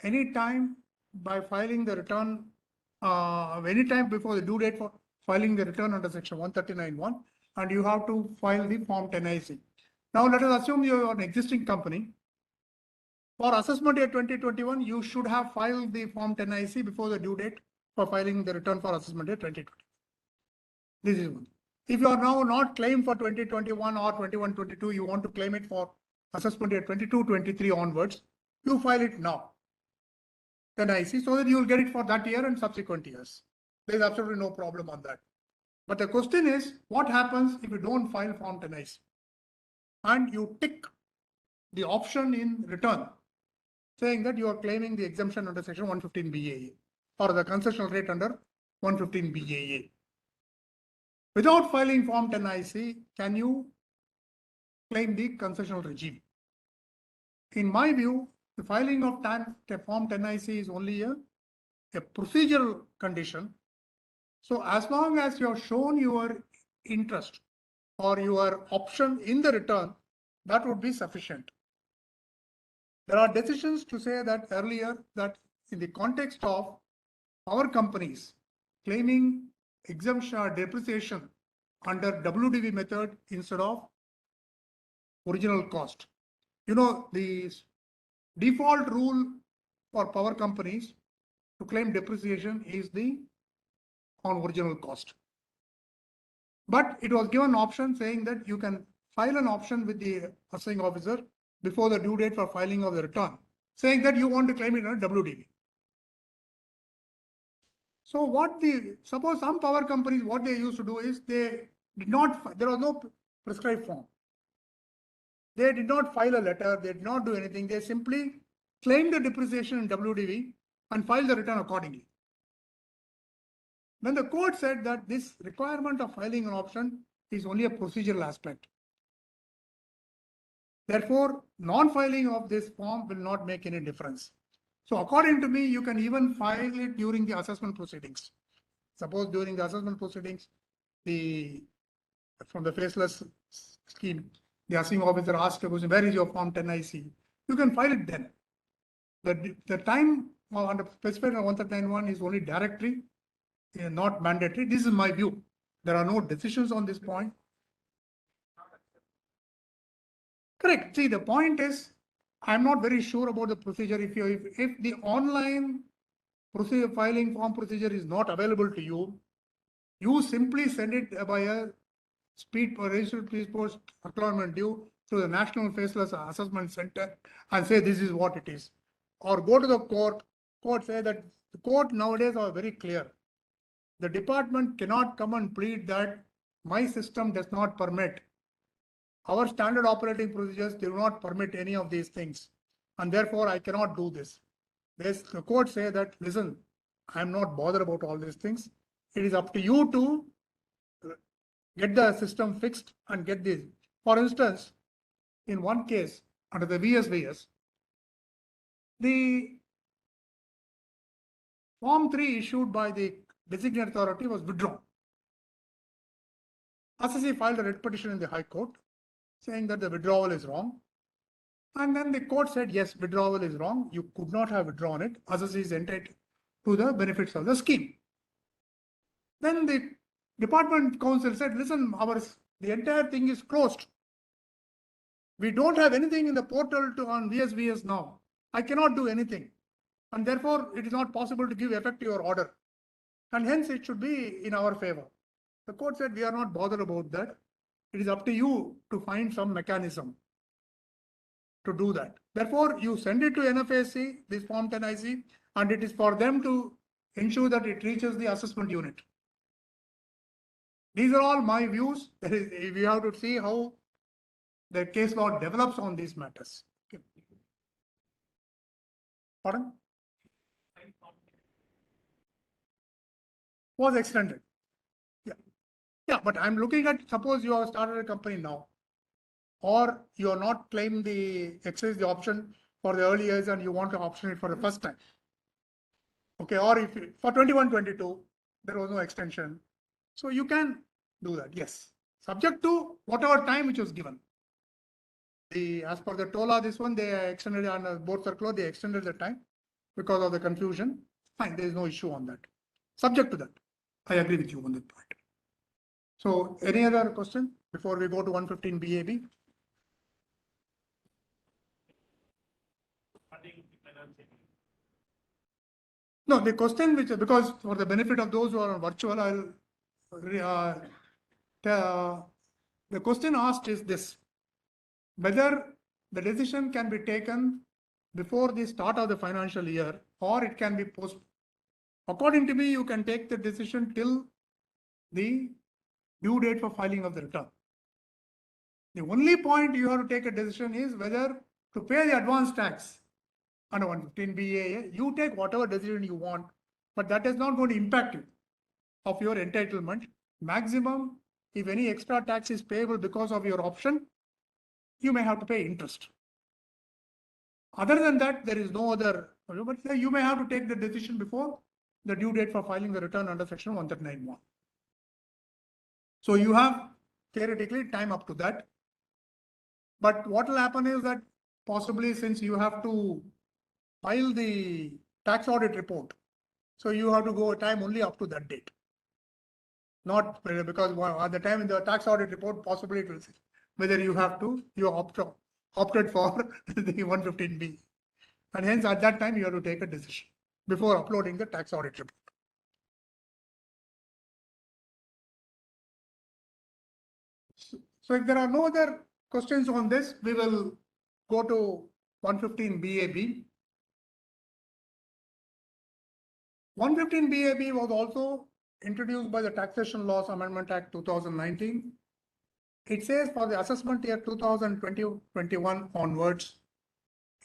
anytime by filing the return, anytime before the due date for filing the return under section 139(1), and you have to file the form 10IC. Now, let us assume you are an existing company. For assessment year 2021, you should have filed the form 10IC before the due date for filing the return for assessment year 2020. This is one. If you are now not claimed for 2021 or 21-22, you want to claim it for assessment year 22-23 onwards, you file it now. Then I see, so that you will get it for that year and subsequent years. There is absolutely no problem on that. But the question is, what happens if you don't file form 10IC and you tick the option in return saying that you are claiming the exemption under section 115 BAA or the concessional rate under 115 BAA. Without filing form 10IC, can you claim the concessional regime? In my view, the filing of form 10IC is only a procedural condition. So as long as you have shown your interest or your option in the return, that would be sufficient. There are decisions to say that earlier that in the context of our companies claiming exemption or depreciation under WDV method instead of original cost. You know, the default rule for power companies to claim depreciation is on original cost. But it was given an option saying that you can file an option with the assessing officer before the due date for filing of the return, saying that you want to claim it under WDV. So suppose some power companies, what they used to do is there was no prescribed form. They did not file a letter, they did not do anything. They simply claimed the depreciation in WDV and filed the return accordingly. When the court said that this requirement of filing an option is only a procedural aspect. Therefore, non-filing of this form will not make any difference. So according to me, you can even file it during the assessment proceedings. Suppose during the assessment proceedings, from the faceless scheme, the assessing officer asks a question, where is your form 10IC? You can file it then. The time under specified on 139(1) is only directory, not mandatory. This is my view. There are no decisions on this point. Correct. See, the point is, I'm not very sure about the procedure. If the online procedure filing form procedure is not available to you, you simply send it by a registered speed post acknowledgement due to the National Faceless Assessment Center and say this is what it is. Or go to the court say that the court nowadays are very clear. The department cannot come and plead that my system does not permit. Our standard operating procedures do not permit any of these things. And therefore, I cannot do this. The court say that, listen, I'm not bothered about all these things. It is up to you to get the system fixed and get this. For instance, in one case under the VSVS, the Form 3 issued by the designated authority was withdrawn. Assessee filed a writ petition in the High Court saying that the withdrawal is wrong. And then the court said, yes, withdrawal is wrong. You could not have withdrawn it. Assessee is entitled to the benefits of the scheme. Then the department counsel said, listen, the entire thing is closed. We don't have anything in the portal on VSVS now. I cannot do anything. And therefore, it is not possible to give effect to your order. And hence, it should be in our favor. The court said, we are not bothered about that. It is up to you to find some mechanism to do that. Therefore, you send it to NFAC, this Form 10 IC, and it is for them to ensure that it reaches the assessment unit. These are all my views. We have to see how the case law develops on these matters. Okay. Pardon? Was extended. Yeah. Yeah, but I'm looking at, suppose you have started a company now, or you are not claiming exercise the option for the early years and you want to option it for the first time. Okay, or if for 21-22, there was no extension. So you can do that, yes. Subject to whatever time which was given. As per the TOLA, this one, they extended on the board circular, they extended the time because of the confusion. Fine, there is no issue on that. Subject to that. I agree with you on that point. So any other question before we go to 115 BAB? No, the question which, because for the benefit of those who are virtual, the question asked is this: whether the decision can be taken before the start of the financial year or it can be postponed. According to me, you can take the decision till the due date for filing of the return. The only point you have to take a decision is whether to pay the advance tax under 115 BAA. You take whatever decision you want, but that is not going to impact you of your entitlement. Maximum, if any extra tax is payable because of your option, you may have to pay interest. Other than that, there is no other, but you may have to take the decision before the due date for filing the return under section 139(1). So you have theoretically time up to that. But what will happen is that possibly, since you have to file the tax audit report, so you have to go time only up to that date. Not because at the time in the tax audit report, possibly it will say whether you opted for the 115B. And hence at that time you have to take a decision before uploading the tax audit report. So if there are no other questions on this, we will go to 115 BAB. 115 BAB was also introduced by the Taxation Laws Amendment Act 2019. It says for the assessment year 2020-21 onwards,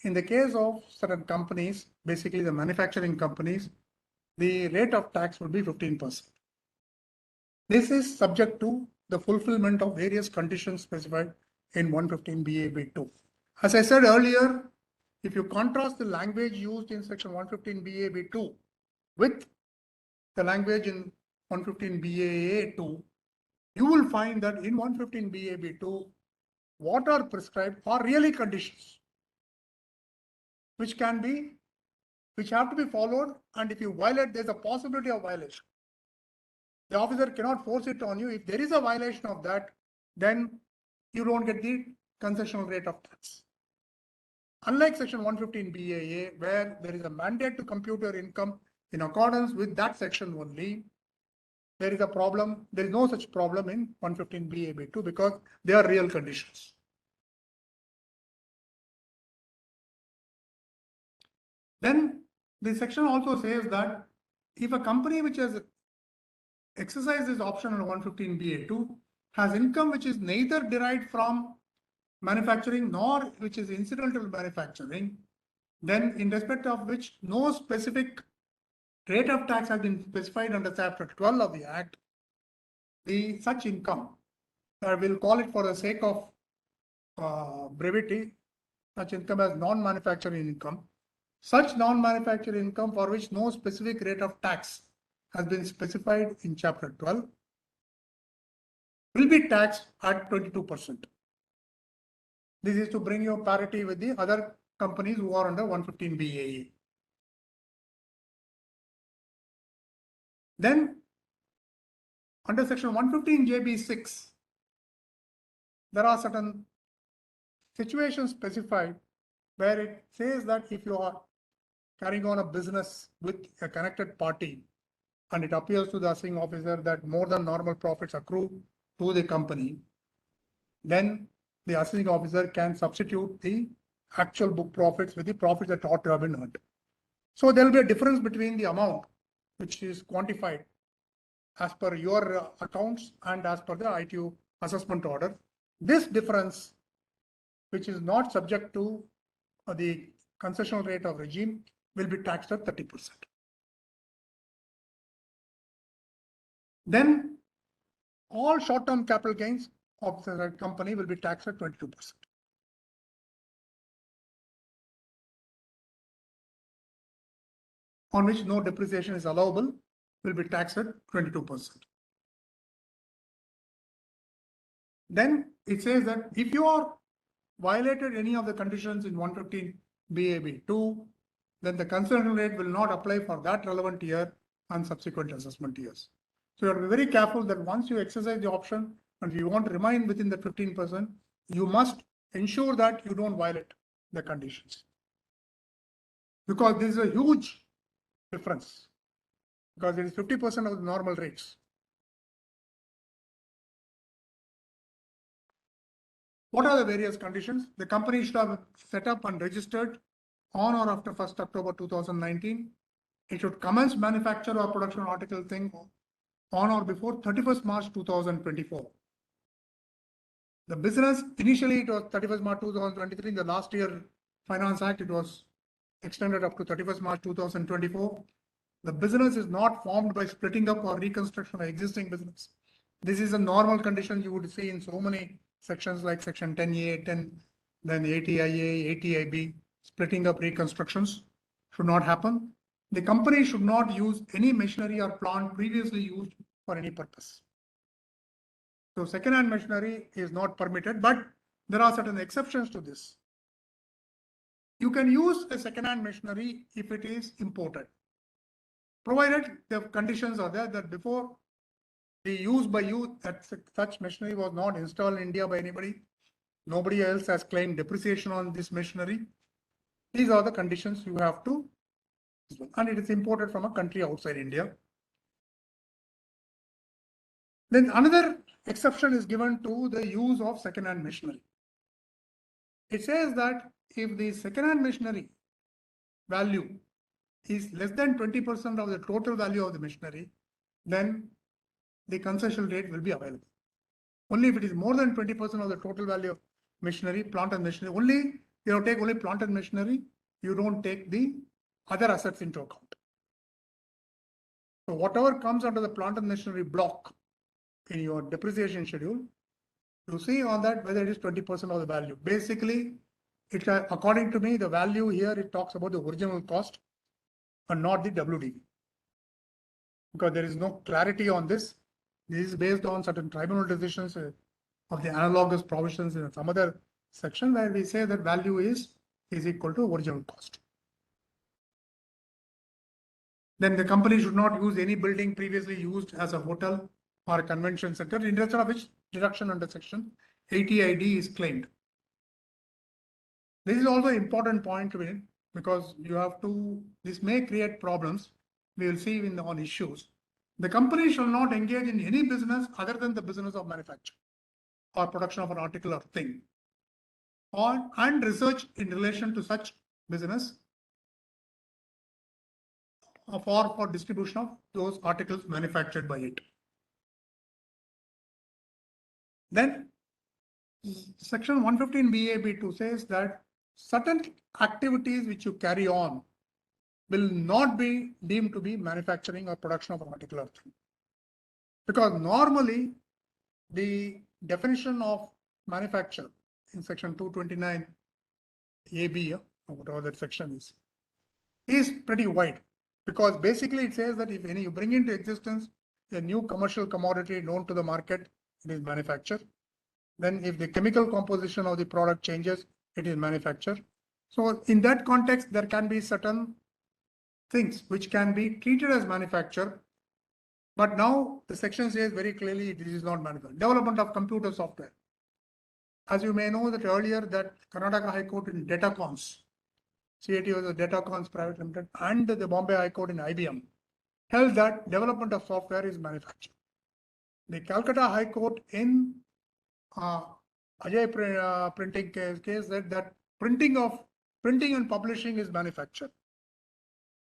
in the case of certain companies, basically the manufacturing companies, the rate of tax would be 15%. This is subject to the fulfillment of various conditions specified in 115 BAB2. As I said earlier, if you contrast the language used in section 115 BAB2 with the language in 115 BAA2, you will find that in 115 BAB2, what are prescribed are really conditions which have to be followed, and if you violate, there's a possibility of violation. The officer cannot force it on you. If there is a violation of that, then you don't get the concessional rate of tax. Unlike section 115 BAA, where there is a mandate to compute your income in accordance with that section only, there is a problem. There is no such problem in 115 BAB2 because they are real conditions. Then the section also says that if a company which has exercised this option on 115 BA2 has income which is neither derived from manufacturing nor which is incidental to manufacturing, then in respect of which no specific rate of tax has been specified under chapter 12 of the Act, such income, I will call it for the sake of brevity, such income as non-manufacturing income. Such non-manufacturing income for which no specific rate of tax has been specified in Chapter 12 will be taxed at 22%. This is to bring you parity with the other companies who are under 115 BAE. Then, under section 115 JB6, there are certain situations specified where it says that if you are carrying on a business with a connected party and it appears to the assessing officer that more than normal profits accrue to the company, then the assessing officer can substitute the actual book profits with the profits that ought to have been earned. So there will be a difference between the amount which is quantified as per your accounts and as per the ITU assessment order. This difference, which is not subject to the concessional rate of regime, will be taxed at 30%. Then all short-term capital gains of the company will be taxed at 22%. On which no depreciation is allowable, will be taxed at 22%. Then it says that if you are violated any of the conditions in 115 BAB2, then the concessional rate will not apply for that relevant year and subsequent assessment years. So you have to be very careful that once you exercise the option and you want to remain within the 15%, you must ensure that you don't violate the conditions. Because this is a huge difference, because it is 50% of the normal rates. What are the various conditions? The company should have set up and registered on or after 1st October 2019. It should commence manufacture or production article thing on or before 31st March 2024. The business, initially it was 31st March 2023. In the last year Finance Act, it was extended up to 31st March 2024. The business is not formed by splitting up or reconstruction of existing business. This is a normal condition you would see in so many sections like section 10A, 10, then 80IA, 80IB, splitting up reconstructions should not happen. The company should not use any machinery or plant previously used for any purpose. So second-hand machinery is not permitted, but there are certain exceptions to this. You can use a second-hand machinery if it is imported, provided the conditions are there that before the use by you, that such machinery was not installed in India by anybody. Nobody else has claimed depreciation on this machinery. These are the conditions you have to, and it is imported from a country outside India. Then another exception is given to the use of second-hand machinery. It says that if the second-hand machinery value is less than 20% of the total value of the machinery, then the concessional rate will be available. Only if it is more than 20% of the total value of machinery, plant and machinery, only you take only plant and machinery, you don't take the other assets into account. So whatever comes under the plant and machinery block in your depreciation schedule, you see on that whether it is 20% of the value. Basically, it according to me, the value here, it talks about the original cost and not the WDV. Because there is no clarity on this. This is based on certain tribunal decisions of the analogous provisions in some other section where we say that value is equal to original cost. Then the company should not use any building previously used as a hotel or a convention center, in respect of which deduction under section 80ID is claimed. This is also an important point to me because you have to, this may create problems. We will see on issues. The company shall not engage in any business other than the business of manufacture or production of an article or thing, and research in relation to such business for distribution of those articles manufactured by it. Then section 115 BAB2 says that certain activities which you carry on will not be deemed to be manufacturing or production of a particular thing. Because normally the definition of manufacture in section 229 AB, or whatever that section is pretty wide, because basically it says that if any you bring into existence a new commercial commodity known to the market, it is manufactured. Then if the chemical composition of the product changes, it is manufactured. So in that context, there can be certain things which can be treated as manufacture. But now the section says very clearly this is not manufactured. Development of computer software. As you may know that earlier that Karnataka High Court in Datacons, CAT was a Datacons Private Limited, and the Bombay High Court in IBM held that development of software is manufactured. The Calcutta High Court in printing case said that printing and publishing is manufactured.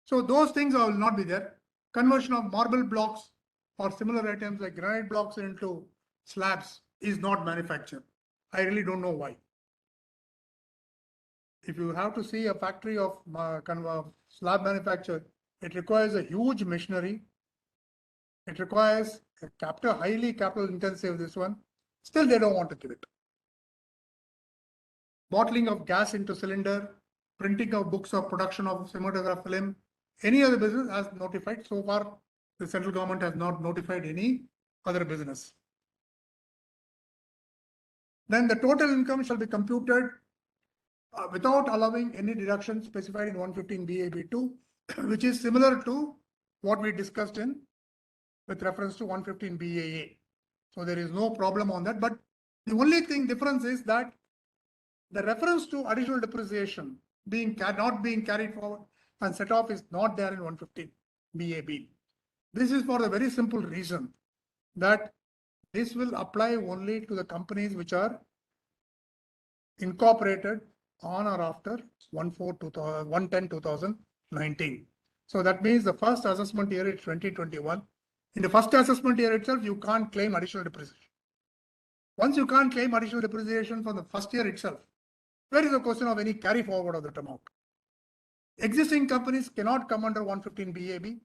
So those things will not be there. Conversion of marble blocks or similar items like granite blocks into slabs is not manufactured. I really don't know why. If you have to see a factory of slab manufacture, it requires a huge machinery. It requires a highly capital intensive, this one. Still, they don't want to give it. Bottling of gas into cylinder, printing of books of production of cinematograph film, any other business has notified. So far, the central government has not notified any other business. Then the total income shall be computed without allowing any deduction specified in 115 BAB2, which is similar to what we discussed in with reference to 115 BAA. So there is no problem on that. But the only thing difference is that the reference to additional depreciation not being carried forward and set off is not there in 115 BAB. This is for the very simple reason that this will apply only to the companies which are incorporated on or after 1/10/2019. So that means the first assessment year is 2021. In the first assessment year itself, you can't claim additional depreciation. Once you can't claim additional depreciation from the first year itself, where is the question of any carry forward of that amount? Existing companies cannot come under 115 BAB.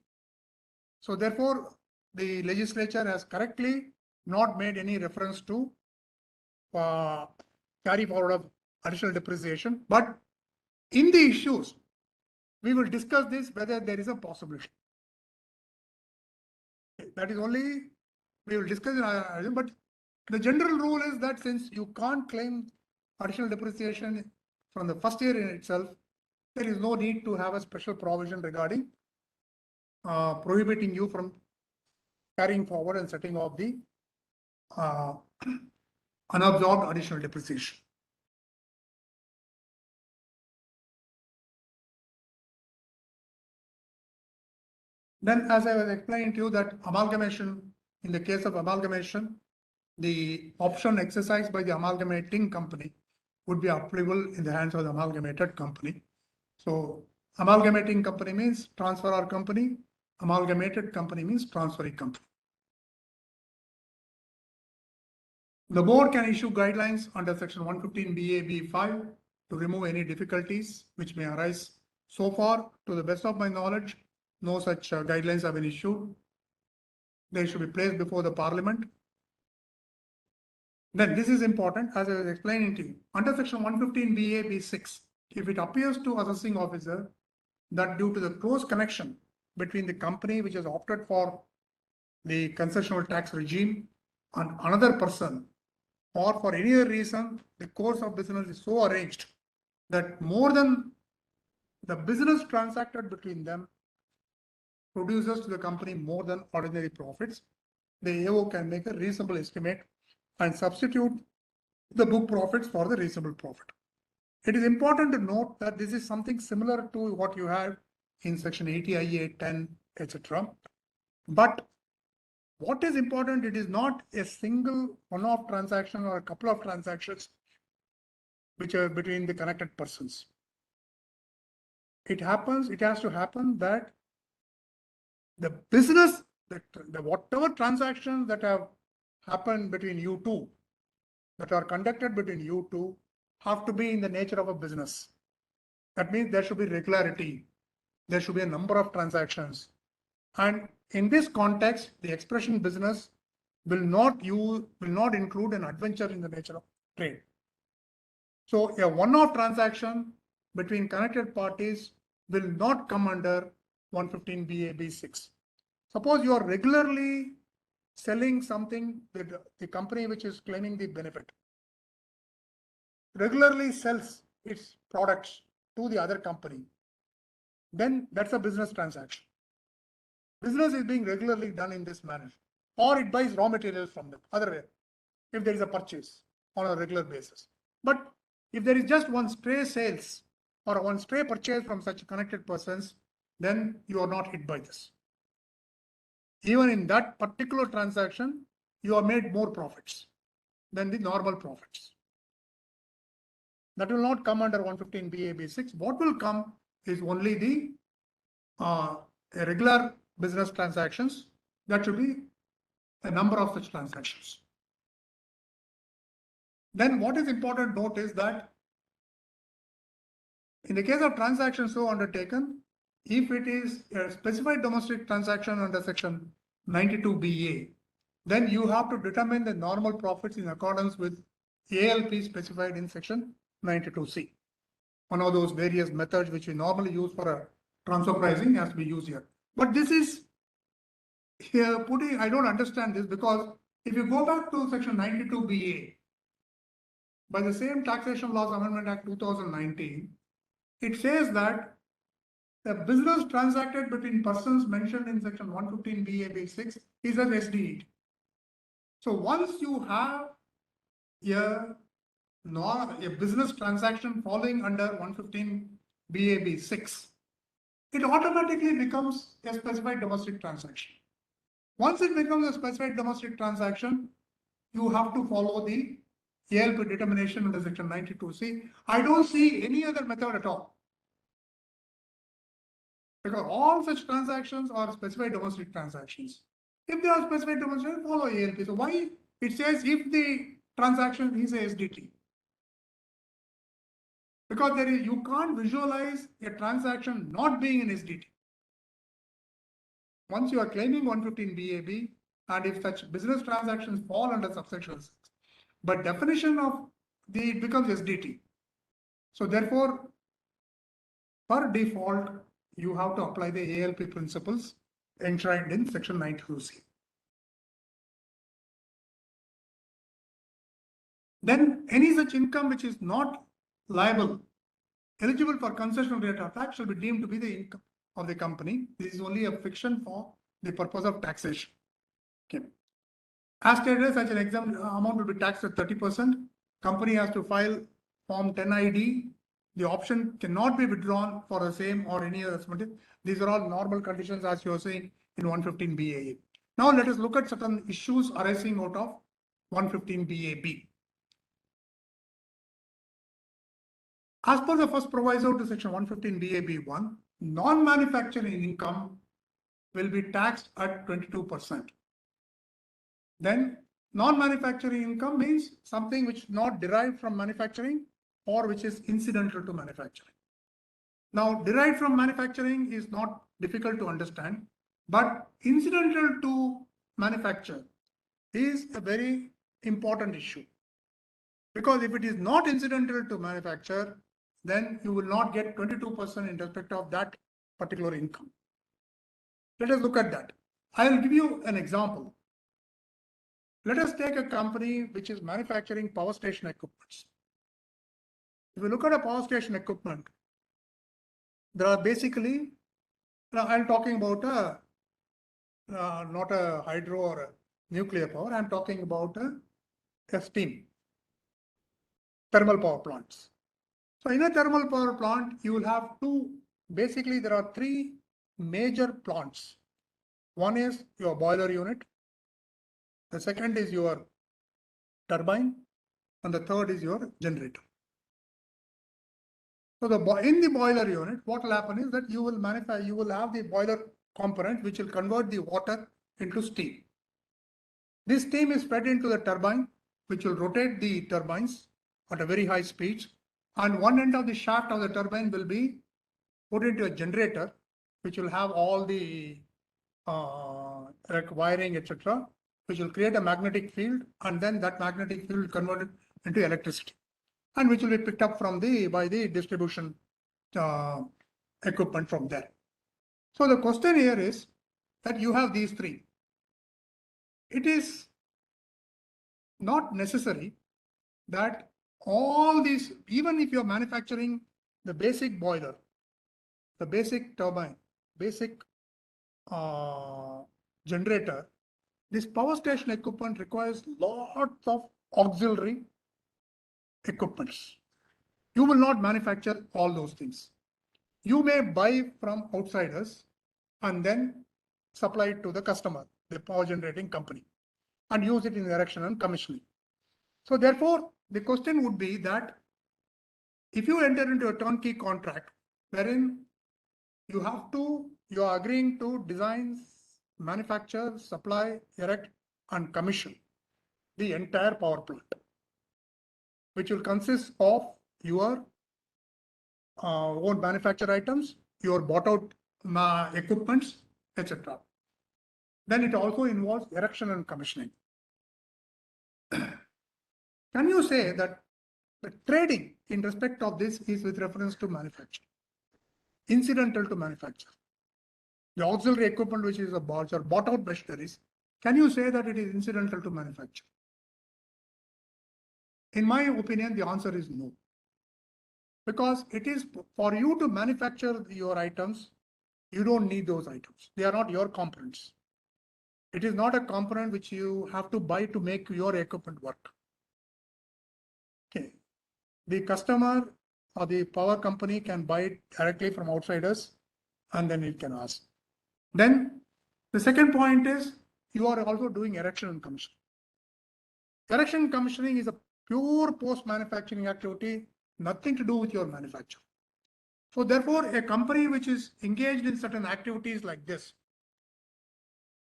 So therefore, the legislature has correctly not made any reference to carry forward of additional depreciation. But in the issues, we will discuss this whether there is a possibility. That is only we will discuss it, but the general rule is that since you can't claim additional depreciation from the first year in itself, there is no need to have a special provision regarding prohibiting you from carrying forward and setting off the unabsorbed additional depreciation. Then, as I was explaining to you, that amalgamation, in the case of amalgamation, the option exercised by the amalgamating company would be applicable in the hands of the amalgamated company. So amalgamating company means transferor company, amalgamated company means transferring company. The board can issue guidelines under section 115 BAB5 to remove any difficulties which may arise. So far, to the best of my knowledge, no such guidelines have been issued. They should be placed before the parliament. Then this is important, as I was explaining to you. Under section 115 BAB6, if it appears to assessing officer that due to the close connection between the company which has opted for the concessional tax regime and another person, or for any other reason, the course of business is so arranged that more than the business transacted between them produces to the company more than ordinary profits, the AO can make a reasonable estimate and substitute the book profits for the reasonable profit. It is important to note that this is something similar to what you have in section 80 IA 10, etc. But what is important, it is not a single one-off transaction or a couple of transactions which are between the connected persons. It has to happen that the business, the whatever transactions that have happened between you two, that are conducted between you two, have to be in the nature of a business. That means there should be regularity. There should be a number of transactions. And in this context, the expression business will not include an adventure in the nature of trade. So a one-off transaction between connected parties will not come under 115 BAB6. Suppose you are regularly selling something that the company which is claiming the benefit regularly sells its products to the other company, then that's a business transaction. Business is being regularly done in this manner. Or it buys raw materials from them, other way, if there is a purchase on a regular basis. But if there is just one stray sales or one stray purchase from such connected persons, then you are not hit by this. Even in that particular transaction, you have made more profits than the normal profits. That will not come under 115 BAB6. What will come is only the regular business transactions. That should be a number of such transactions. Then what is important to note is that in the case of transactions so undertaken, if it is a specified domestic transaction under section 92BA, then you have to determine the normal profits in accordance with ALP specified in section 92C. One of those various methods which we normally use for a transfer pricing has to be used here. But this is here putting, I don't understand this, because if you go back to section 92BA, by the same Taxation Laws Amendment Act 2019, it says that the business transacted between persons mentioned in section 115 BAB6 is an SDE. So once you have a business transaction falling under 115 BAB6, it automatically becomes a specified domestic transaction. Once it becomes a specified domestic transaction, you have to follow the ALP determination under section 92C. I don't see any other method at all, because all such transactions are specified domestic transactions. If they are specified domestic, follow ALP. So why it says if the transaction is a SDT? Because you can't visualize a transaction not being an SDT. Once you are claiming 115 BAB, and if such business transactions fall under subsection 6, but definition of it becomes SDT. So therefore, per default, you have to apply the ALP principles enshrined in section 92C. Then any such income which is not liable, eligible for concessional rate of tax shall be deemed to be the income of the company. This is only a fiction for the purpose of taxation. Okay. As stated, such an exempt amount will be taxed at 30%. Company has to file Form 10ID. The option cannot be withdrawn for the same or any other. These are all normal conditions as you are saying in 115 BAA. Now let us look at certain issues arising out of 115 BAB. As per the first proviso to section 115 BAB1, non-manufacturing income will be taxed at 22%. Then non-manufacturing income means something which is not derived from manufacturing or which is incidental to manufacturing. Now, derived from manufacturing is not difficult to understand, but incidental to manufacture is a very important issue. Because if it is not incidental to manufacture, then you will not get 22% in respect of that particular income. Let us look at that. I will give you an example. Let us take a company which is manufacturing power station equipments. If you look at a power station equipment, there are basically, now I'm talking about not a hydro or a nuclear power, I'm talking about a steam, thermal power plants. So in a thermal power plant, you will have basically there are three major plants. One is your boiler unit, the second is your turbine, and the third is your generator. So in the boiler unit, what will happen is that you will have the boiler component which will convert the water into steam. This steam is fed into the turbine, which will rotate the turbines at a very high speed, and one end of the shaft of the turbine will be put into a generator, which will have all the wiring, etc., which will create a magnetic field, and then that magnetic field will convert it into electricity. and which will be picked up from by the distribution equipment from there. So the question here is that you have these three. It is not necessary that all these, even if you're manufacturing the basic boiler, the basic turbine, basic generator, this power station equipment requires lots of auxiliary equipments. You will not manufacture all those things. You may buy from outsiders and then supply it to the customer, the power generating company, and use it in erection and commissioning. So therefore, the question would be that if you enter into a turnkey contract wherein you are agreeing to design, manufacture, supply, erect, and commission the entire power plant, which will consist of your own manufactured items, your bought out equipments, etc. Then it also involves erection and commissioning. Can you say that the trading in respect of this is with reference to manufacture, incidental to manufacture? The auxiliary equipment, which is a bought out machineries, can you say that it is incidental to manufacture? In my opinion, the answer is no. Because it is for you to manufacture your items, you don't need those items. They are not your components. It is not a component which you have to buy to make your equipment work. Okay. The customer or the power company can buy it directly from outsiders and then it can ask. Then the second point is you are also doing erection and commissioning. Erection and commissioning is a pure post-manufacturing activity, nothing to do with your manufacture. So therefore, a company which is engaged in certain activities like this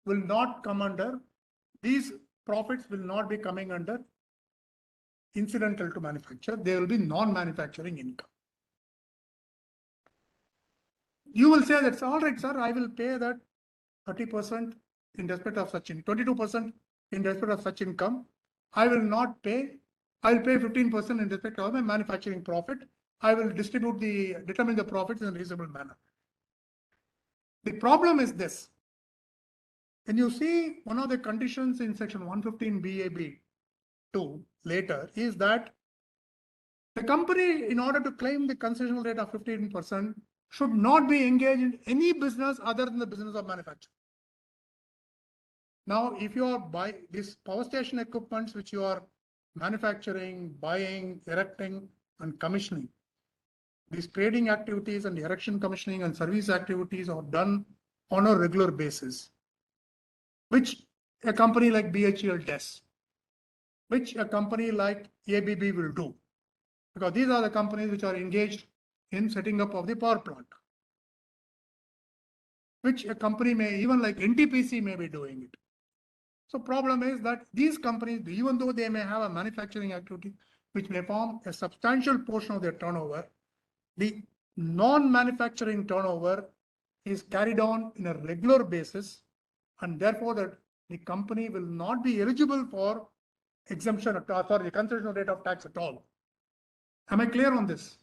will not come under, these profits will not be coming under incidental to manufacture. They will be non-manufacturing income. You will say that's all right, sir, I will pay that 30% in respect of such, 22% in respect of such income. I will not pay, I will pay 15% in respect of my manufacturing profit. I will determine the profits in a reasonable manner. The problem is this. When you see one of the conditions in section 115 BAB2 later is that the company, in order to claim the concessional rate of 15%, should not be engaged in any business other than the business of manufacture. Now, if you are buying these power station equipments which you are manufacturing, buying, erecting, and commissioning, these trading activities and erection, commissioning, and service activities are done on a regular basis, which a company like BHEL does, which a company like ABB will do, because these are the companies which are engaged in setting up of the power plant, which a company may, even like NTPC may be doing it. So problem is that these companies, even though they may have a manufacturing activity, which may form a substantial portion of their turnover, the non-manufacturing turnover is carried on in a regular basis, and therefore that the company will not be eligible for exemption or the concessional rate of tax at all. Am I clear on this?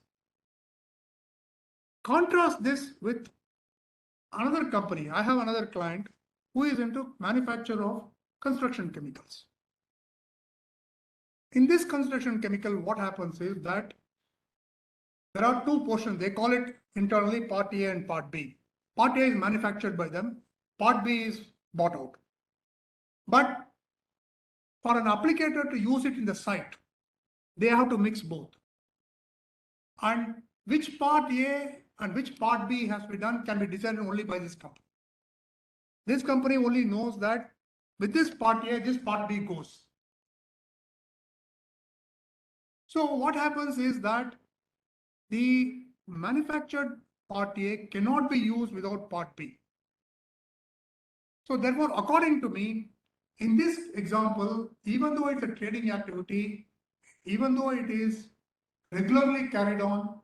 Contrast this with another company. I have another client who is into manufacture of construction chemicals. In this construction chemical, what happens is that there are two portions. They call it internally part A and part B. Part A is manufactured by them. Part B is bought out. But for an applicator to use it in the site, they have to mix both. And which part A and which part B has to be done can be decided only by this company. This company only knows that with this part A, this part B goes. So what happens is that the manufactured part A cannot be used without part B. So therefore, according to me, in this example, even though it's a trading activity, even though it is regularly carried on,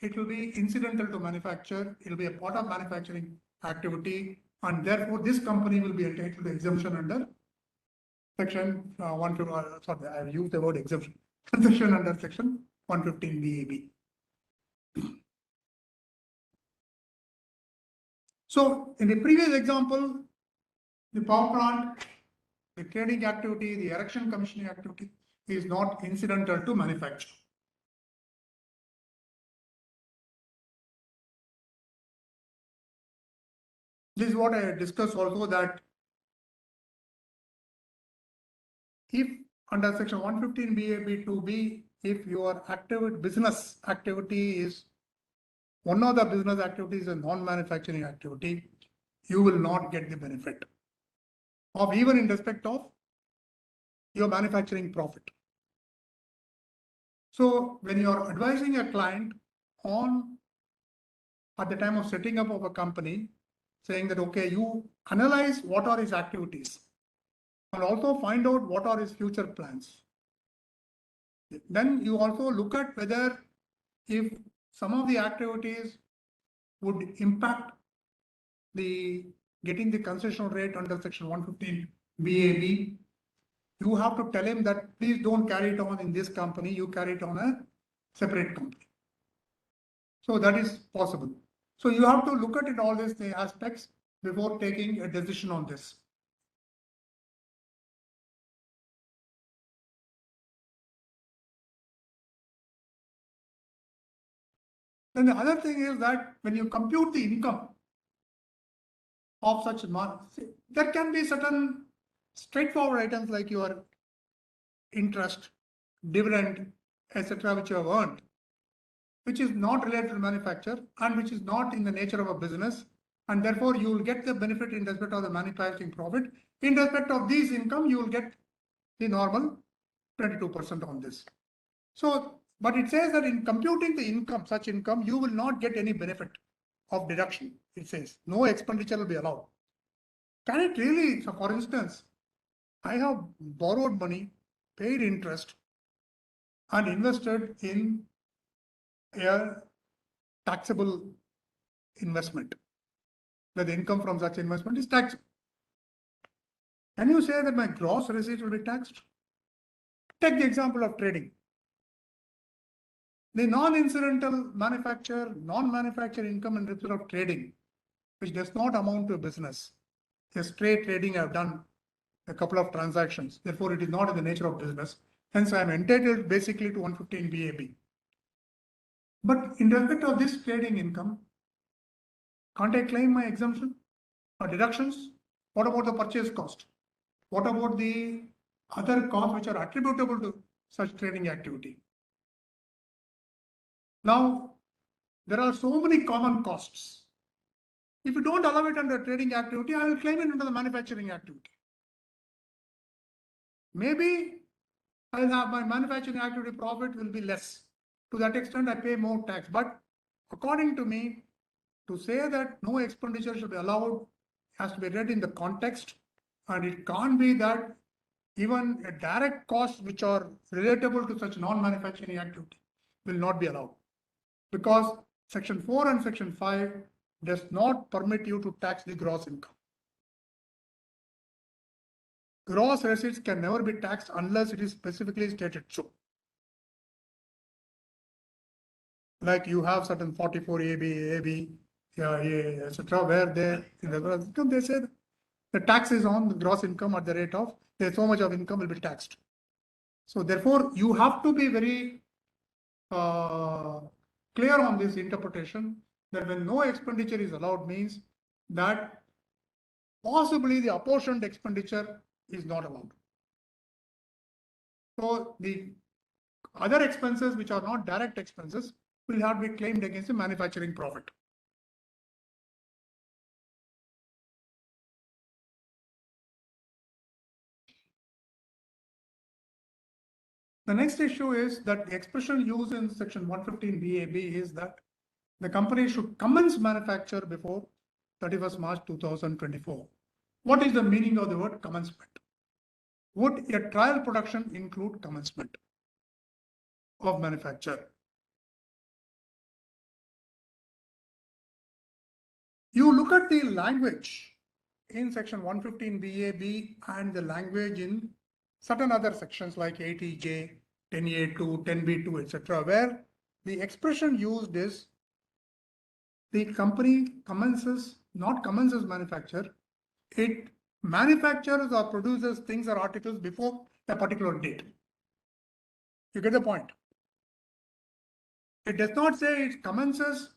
it will be incidental to manufacture, it will be a part of manufacturing activity, and therefore this company will be entitled to exemption under section 150, sorry, I have used the word exemption, concession under section 115 BAB. So in the previous example, the power plant, the trading activity, the erection commissioning activity is not incidental to manufacture. This is what I discussed also, that if under section 115 BAB2B, if your business activity is one of the business activities a non-manufacturing activity, you will not get the benefit of even in respect of your manufacturing profit. So when you are advising a client on at the time of setting up of a company, saying that, okay, you analyze what are his activities and also find out what are his future plans. Then you also look at whether if some of the activities would impact the getting the concessional rate under section 115 BAB, you have to tell him that please don't carry it on in this company, you carry it on a separate company. So that is possible. So you have to look at it all these aspects before taking a decision on this. Then the other thing is that when you compute the income of such months, there can be certain straightforward items like your interest, dividend, etc., which you have earned, which is not related to manufacture and which is not in the nature of a business, and therefore you will get the benefit in respect of the manufacturing profit. In respect of these income, you will get the normal 22% on this. So, but it says that in computing the income, such income, you will not get any benefit of deduction. It says no expenditure will be allowed. Can it really? So for instance, I have borrowed money, paid interest, and invested in a taxable investment, where the income from such investment is taxed. Can you say that my gross receipt will be taxed? Take the example of trading. The non-incidental manufacture, non-manufacturing income in respect of trading, which does not amount to a business. A straight trading, I've done a couple of transactions. Therefore, it is not in the nature of business. Hence, I am entitled basically to 115 BAB. But in respect of this trading income, can't I claim my exemption or deductions? What about the purchase cost? What about the other costs which are attributable to such trading activity? Now, there are so many common costs. If you don't allow it under trading activity, I will claim it under the manufacturing activity. Maybe I'll have my manufacturing activity profit will be less. To that extent, I pay more tax. But according to me, to say that no expenditure should be allowed has to be read in the context, and it can't be that even a direct cost which are relatable to such non-manufacturing activity will not be allowed, because section 4 and section 5 does not permit you to tax the gross income. Gross receipts can never be taxed unless it is specifically stated so. Like you have certain 44 AB, etc., where they in the gross income they say the tax is on the gross income at the rate of there's so much of income will be taxed. So therefore, you have to be very clear on this interpretation that when no expenditure is allowed means that possibly the apportioned expenditure is not allowed. So the other expenses which are not direct expenses will have to be claimed against the manufacturing profit. The next issue is that the expression used in section 115 BAB is that the company should commence manufacture before 31st March 2024. What is the meaning of the word commencement? Would a trial production include commencement of manufacture? You look at the language in section 115 BAB and the language in certain other sections like 80J 10A2, 10B2, etc., where the expression used is the company not commences manufacture, it manufactures or produces things or articles before a particular date. You get the point? It does not say it commences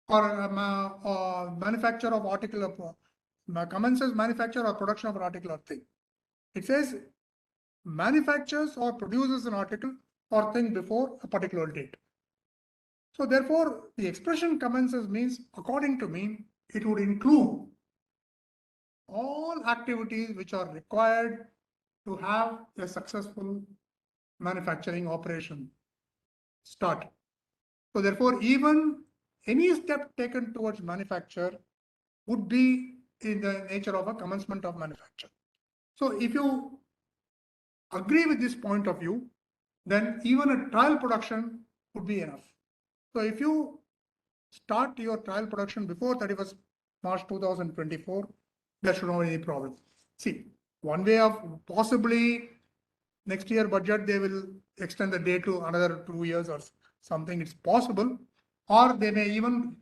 or manufacture of article commences manufacture or production of an article or thing. It says manufactures or produces an article or thing before a particular date. So therefore, the expression commences means, according to me, it would include all activities which are required to have a successful manufacturing operation start. So therefore, even any step taken towards manufacture would be in the nature of a commencement of manufacture. So if you agree with this point of view, then even a trial production would be enough. So if you start your trial production before 31st March 2024, there should not be any problem. See, one way of possibly next year budget, they will extend the date to another 2 years or something. It's possible, or they may even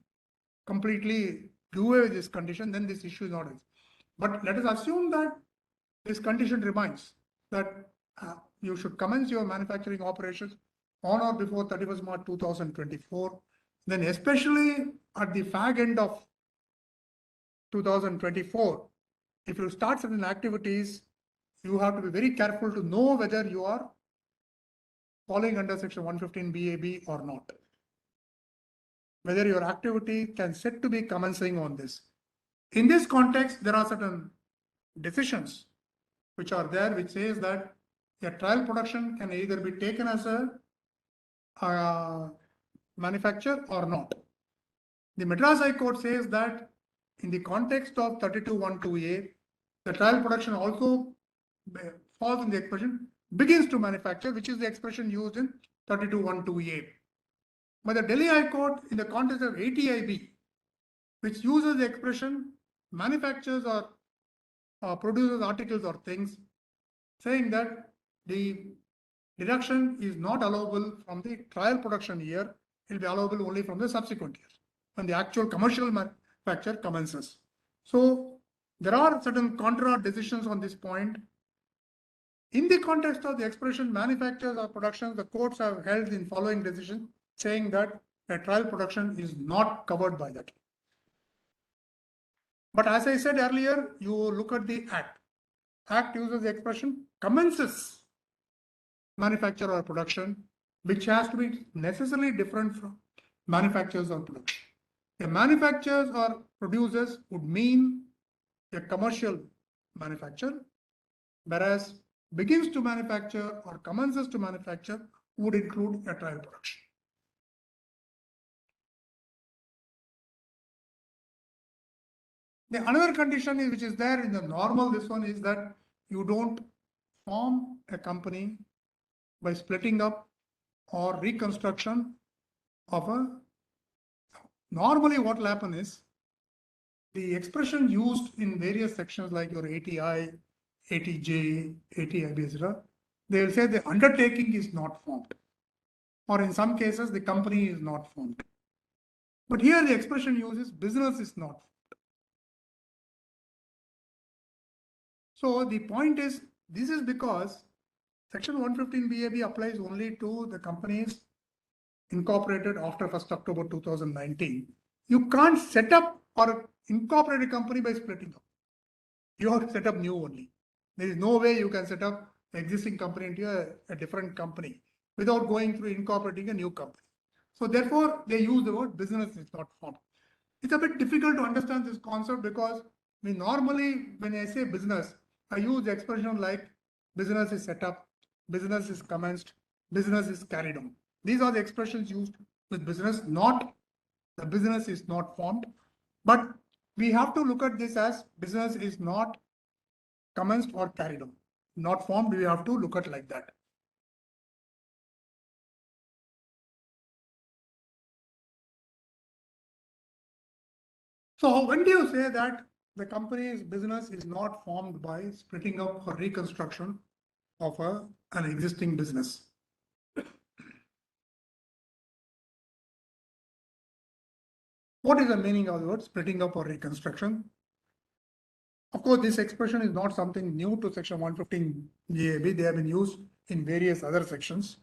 completely do away with this condition, then this issue is not. But let us assume that this condition remains, that you should commence your manufacturing operations on or before 31st March 2024. Then especially at the fag end of 2024, if you start certain activities, you have to be very careful to know whether you are falling under section 115 BAB or not. Whether your activity can set to be commencing on this. In this context, there are certain decisions which are there, which says that a trial production can either be taken as a manufacture or not. The Madras High Court says that in the context of 32(1)(2)(a), the trial production also falls in the expression begins to manufacture, which is the expression used in 32(1)(2)(a). But the Delhi High Court, in the context of 80IB, which uses the expression manufactures or produces articles or things, saying that the deduction is not allowable from the trial production year, it will be allowable only from the subsequent year, when the actual commercial manufacture commences. So there are certain contra decisions on this point. In the context of the expression manufactures or productions, the courts have held in following decision, saying that a trial production is not covered by that. But as I said earlier, you look at the Act. Act uses the expression commences manufacture or production, which has to be necessarily different from manufactures or production. A manufactures or producers would mean a commercial manufacture, whereas begins to manufacture or commences to manufacture would include a trial production. The another condition is, which is there in the normal, this one is that you don't form a company by splitting up or reconstruction of a. Normally what will happen is the expression used in various sections like your ATI, ATJ, ATIB, etc., they will say the undertaking is not formed, or in some cases the company is not formed. But here the expression uses business is not formed. So the point is, this is because section 115 BAB applies only to the companies incorporated after 1st October 2019. You can't set up or incorporate a company by splitting up. You have to set up new only. There is no way you can set up an existing company into a different company without going through incorporating a new company. So therefore, they use the word business is not formed. It's a bit difficult to understand this concept because normally when I say business, I use the expression like business is set up, business is commenced, business is carried on. These are the expressions used with business, not the business is not formed. But we have to look at this as business is not commenced or carried on. Not formed, we have to look at like that. So when do you say that the company's business is not formed by splitting up or reconstruction of an existing business? What is the meaning of the word splitting up or reconstruction? Of course, this expression is not something new to section 115 GAB. They have been used in various other sections.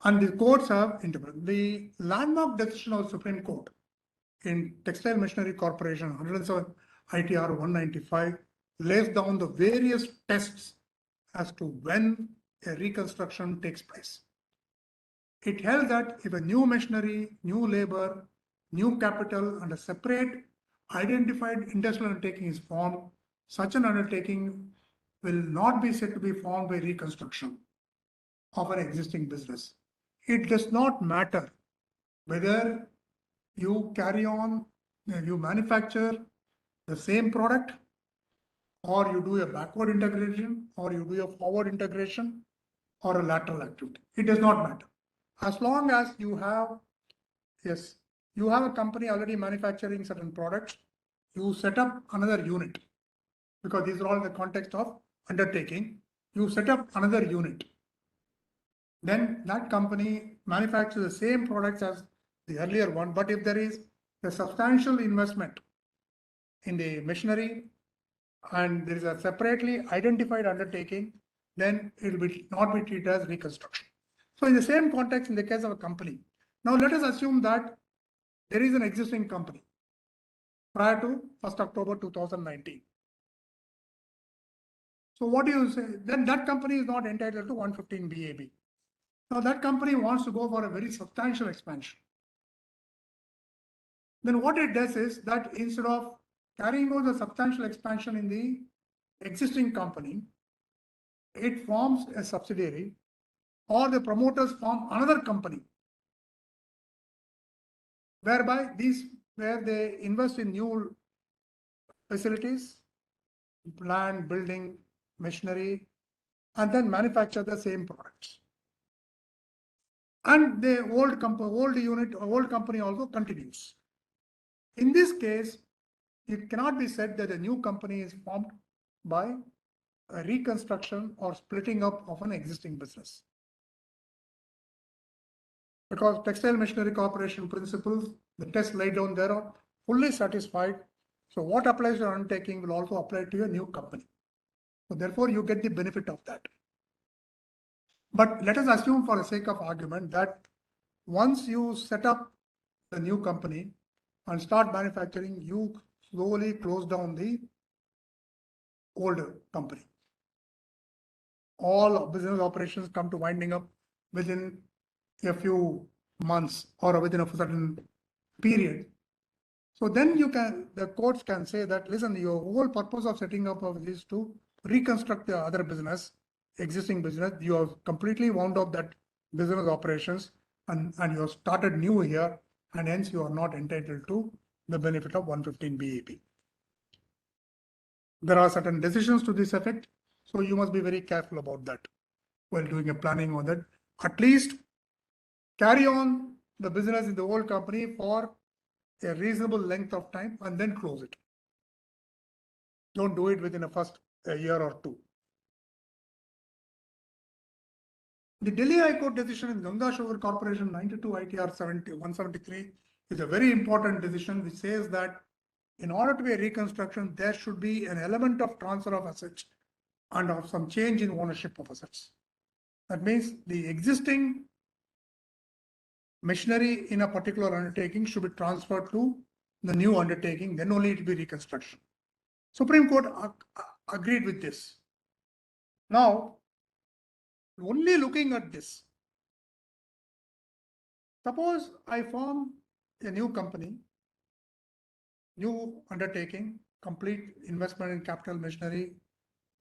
And the courts have interpreted. The landmark decision of the Supreme Court in Textile Machinery Corporation 107 ITR 195 lays down the various tests as to when a reconstruction takes place. It held that if a new machinery, new labor, new capital, and a separate identified industrial undertaking is formed, such an undertaking will not be said to be formed by reconstruction of an existing business. It does not matter whether you carry on, you manufacture the same product, or you do a backward integration, or you do a forward integration, or a lateral activity. It does not matter. As long as you have, yes, you have a company already manufacturing certain products, you set up another unit, because these are all in the context of undertaking. You set up another unit. Then that company manufactures the same products as the earlier one, but if there is a substantial investment in the machinery and there is a separately identified undertaking, then it will not be treated as reconstruction. So in the same context, in the case of a company, now let us assume that there is an existing company prior to 1st October 2019. So what do you say? Then that company is not entitled to 115 BAB. Now that company wants to go for a very substantial expansion. Then what it does is that instead of carrying out the substantial expansion in the existing company, it forms a subsidiary, or the promoters form another company, whereby where they invest in new facilities, land, building, machinery, and then manufacture the same products. And the old company also continues. In this case, it cannot be said that a new company is formed by a reconstruction or splitting up of an existing business. Because Textile Machinery Corporation principles, the test laid down there are fully satisfied. So what applies to undertaking will also apply to a new company. So therefore, you get the benefit of that. But let us assume for the sake of argument that once you set up the new company and start manufacturing, you slowly close down the older company. All business operations come to winding up within a few months or within a certain period. So then the courts can say that, listen, your whole purpose of setting up of this to reconstruct the other business, existing business, you have completely wound up that business operations and you have started new here, and hence you are not entitled to the benefit of 115 BAP. There are certain decisions to this effect, so you must be very careful about that while doing a planning on that. At least carry on the business in the old company for a reasonable length of time and then close it. Don't do it within a year or two. The Delhi High Court decision in Ganga Sugar Corporation 92 ITR 173 is a very important decision which says that in order to be a reconstruction, there should be an element of transfer of assets and of some change in ownership of assets. That means the existing machinery in a particular undertaking should be transferred to the new undertaking, then only it will be reconstruction. Supreme Court agreed with this. Now, only looking at this, suppose I form a new company, new undertaking, complete investment in capital machinery,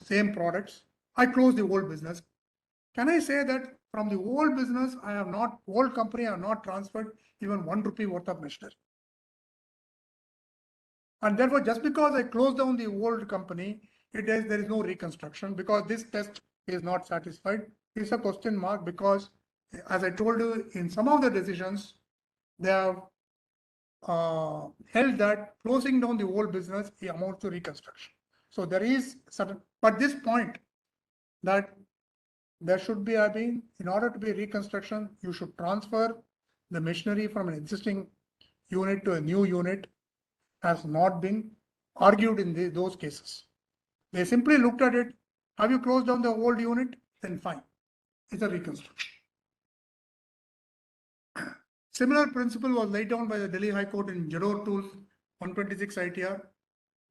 same products, I close the old business. Can I say that from the old business, old company, I have not transferred even 1 rupee worth of machinery? And therefore, just because I close down the old company, there is no reconstruction, because this test is not satisfied. It's a question mark, because as I told you, in some of the decisions, they have held that closing down the old business amounts to reconstruction. So there is certain, but this point that there should be, in order to be reconstruction, you should transfer the machinery from an existing unit to a new unit has not been argued in those cases. They simply looked at it. Have you closed down the old unit? Then fine. It's a reconstruction. Similar principle was laid down by the Delhi High Court in Jador Tools 126 ITR.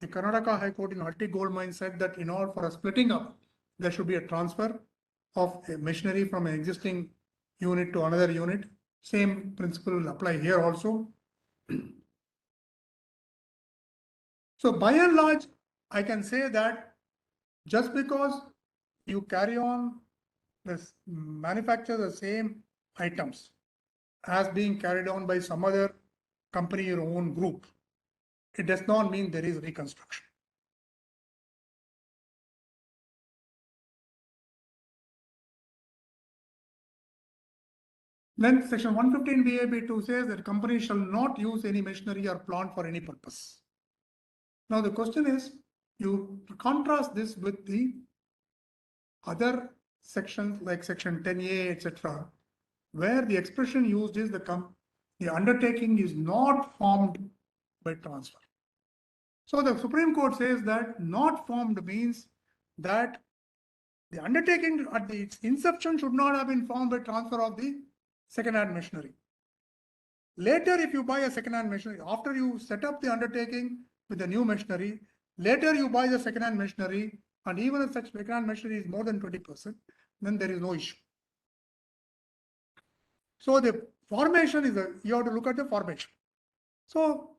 The Karnataka High Court in Hatti Gold Mine said that in order for a splitting up, there should be a transfer of a machinery from an existing unit to another unit. Same principle will apply here also. So by and large, I can say that just because you carry on this manufacture the same items as being carried on by some other company or own group, it does not mean there is reconstruction. Then section 115 BAB2 says that company shall not use any machinery or plant for any purpose. Now the question is, you contrast this with the other sections like section 10A, etc., where the expression used is the undertaking is not formed by transfer. So the Supreme Court says that not formed means that the undertaking at its inception should not have been formed by transfer of the second-hand machinery. Later, if you buy a second-hand machinery, after you set up the undertaking with the new machinery, later you buy the second-hand machinery, and even if such second-hand machinery is more than 20%, then there is no issue. So the formation is you have to look at the formation. So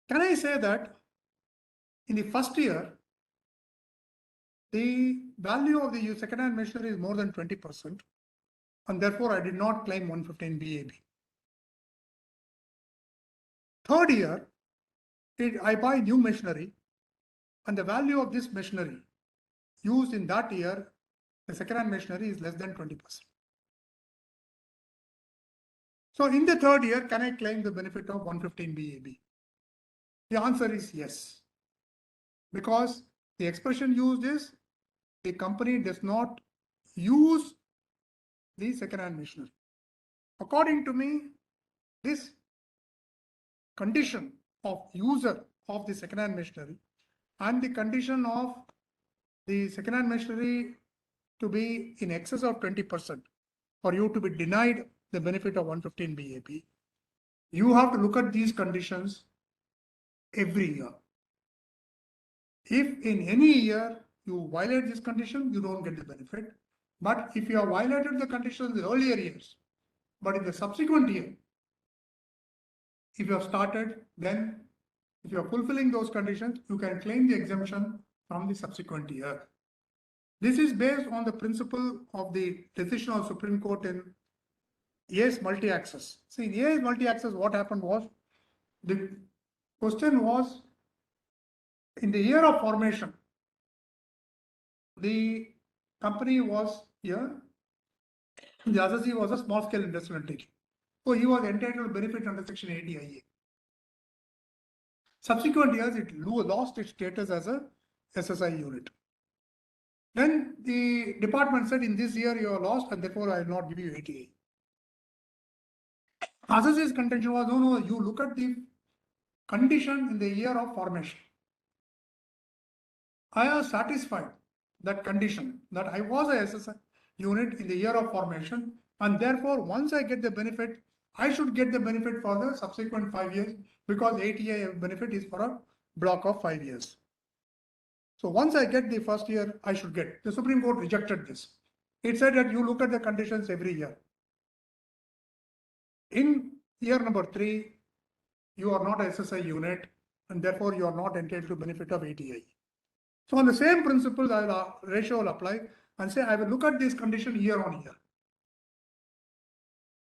can I say that in the first year, the value of the second-hand machinery is more than 20%, and therefore I did not claim 115 BAB. Third year, I buy new machinery, and the value of this machinery used in that year, the second-hand machinery is less than 20%. So in the third year, can I claim the benefit of 115 BAB? The answer is yes, because the expression used is the company does not use the second-hand machinery. According to me, this condition of user of the second-hand machinery and the condition of the second-hand machinery to be in excess of 20% for you to be denied the benefit of 115 BAB, you have to look at these conditions every year. If in any year you violate this condition, you don't get the benefit. But if you have violated the conditions in the earlier years, but in the subsequent year, if you have started, then if you are fulfilling those conditions, you can claim the exemption from the subsequent year. This is based on the principle of the decision of Supreme Court in AS multi-access. See, in AS multi-access, what happened was, the question was, in the year of formation, the company was here, the assessee was a small scale industrial undertaking. So he was entitled to benefit under section 80IA. Subsequent years, it lost its status as a SSI unit. Then the department said, in this year you are lost, and therefore I will not give you 80A. Assessee's contention was, no, you look at the condition in the year of formation. I have satisfied that condition that I was a SSI unit in the year of formation, and therefore once I get the benefit, I should get the benefit for the subsequent 5 years, because 80A benefit is for a block of 5 years. So once I get the first year, I should get. The Supreme Court rejected this. It said that you look at the conditions every year. In year number 3, you are not a SSI unit, and therefore you are not entitled to benefit of 80A. So on the same principle, ratio will apply and say, I will look at this condition year on year.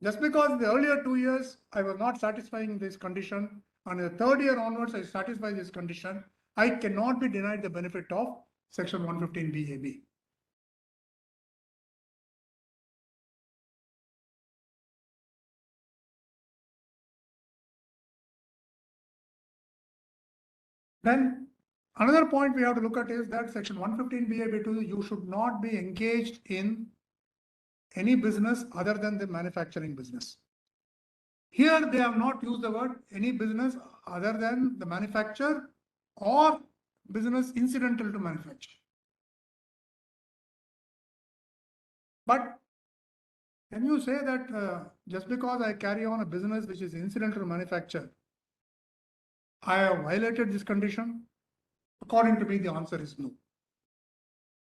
Just because in the earlier 2 years, I was not satisfying this condition, and the third year onwards, I satisfy this condition, I cannot be denied the benefit of section 115 BAB. Then another point we have to look at is that section 115 BAB2, you should not be engaged in any business other than the manufacturing business. Here they have not used the word any business other than the manufacture or business incidental to manufacture. But can you say that just because I carry on a business which is incidental to manufacture, I have violated this condition? According to me, the answer is no.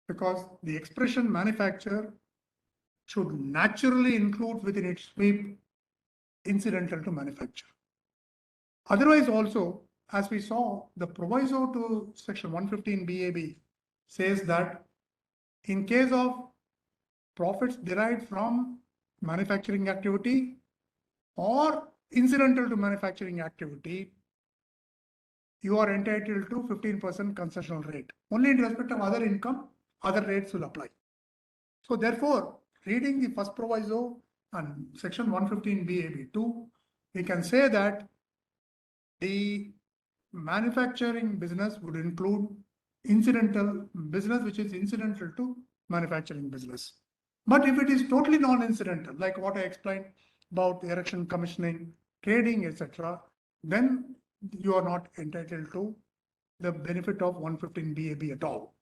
Because the expression manufacture should naturally include within its sweep incidental to manufacture. Otherwise also, as we saw, the proviso to section 115 BAB says that in case of profits derived from manufacturing activity or incidental to manufacturing activity, you are entitled to 15% concessional rate. Only in respect of other income, other rates will apply. So therefore, reading the first proviso and section 115 BAB2, we can say that the manufacturing business would include incidental business, which is incidental to manufacturing business. But if it is totally non-incidental, like what I explained about erection, commissioning, trading, etc., then you are not entitled to the benefit of 115 BAB at all.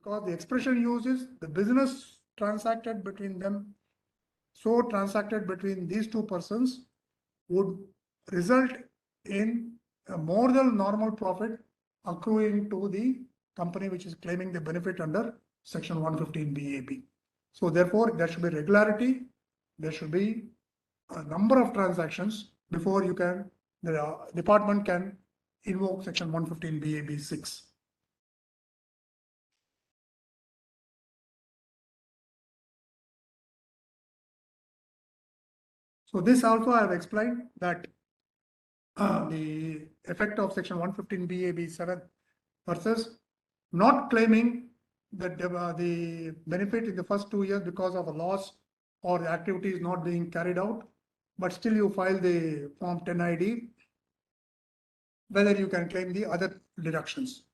because the expression uses the business transacted between them. So transacted between these two persons would result in a more than normal profit accruing to the company which is claiming the benefit under section 115 BAB. So therefore, there should be regularity. There should be a number of transactions before the department can invoke section 115 BAB 6. So this also I have explained that the effect of section 115 BAB 7 versus not claiming that the benefit in the first 2 years because of a loss or the activity is not being carried out, but still you file the form 10 ID, whether you can claim the other deductions.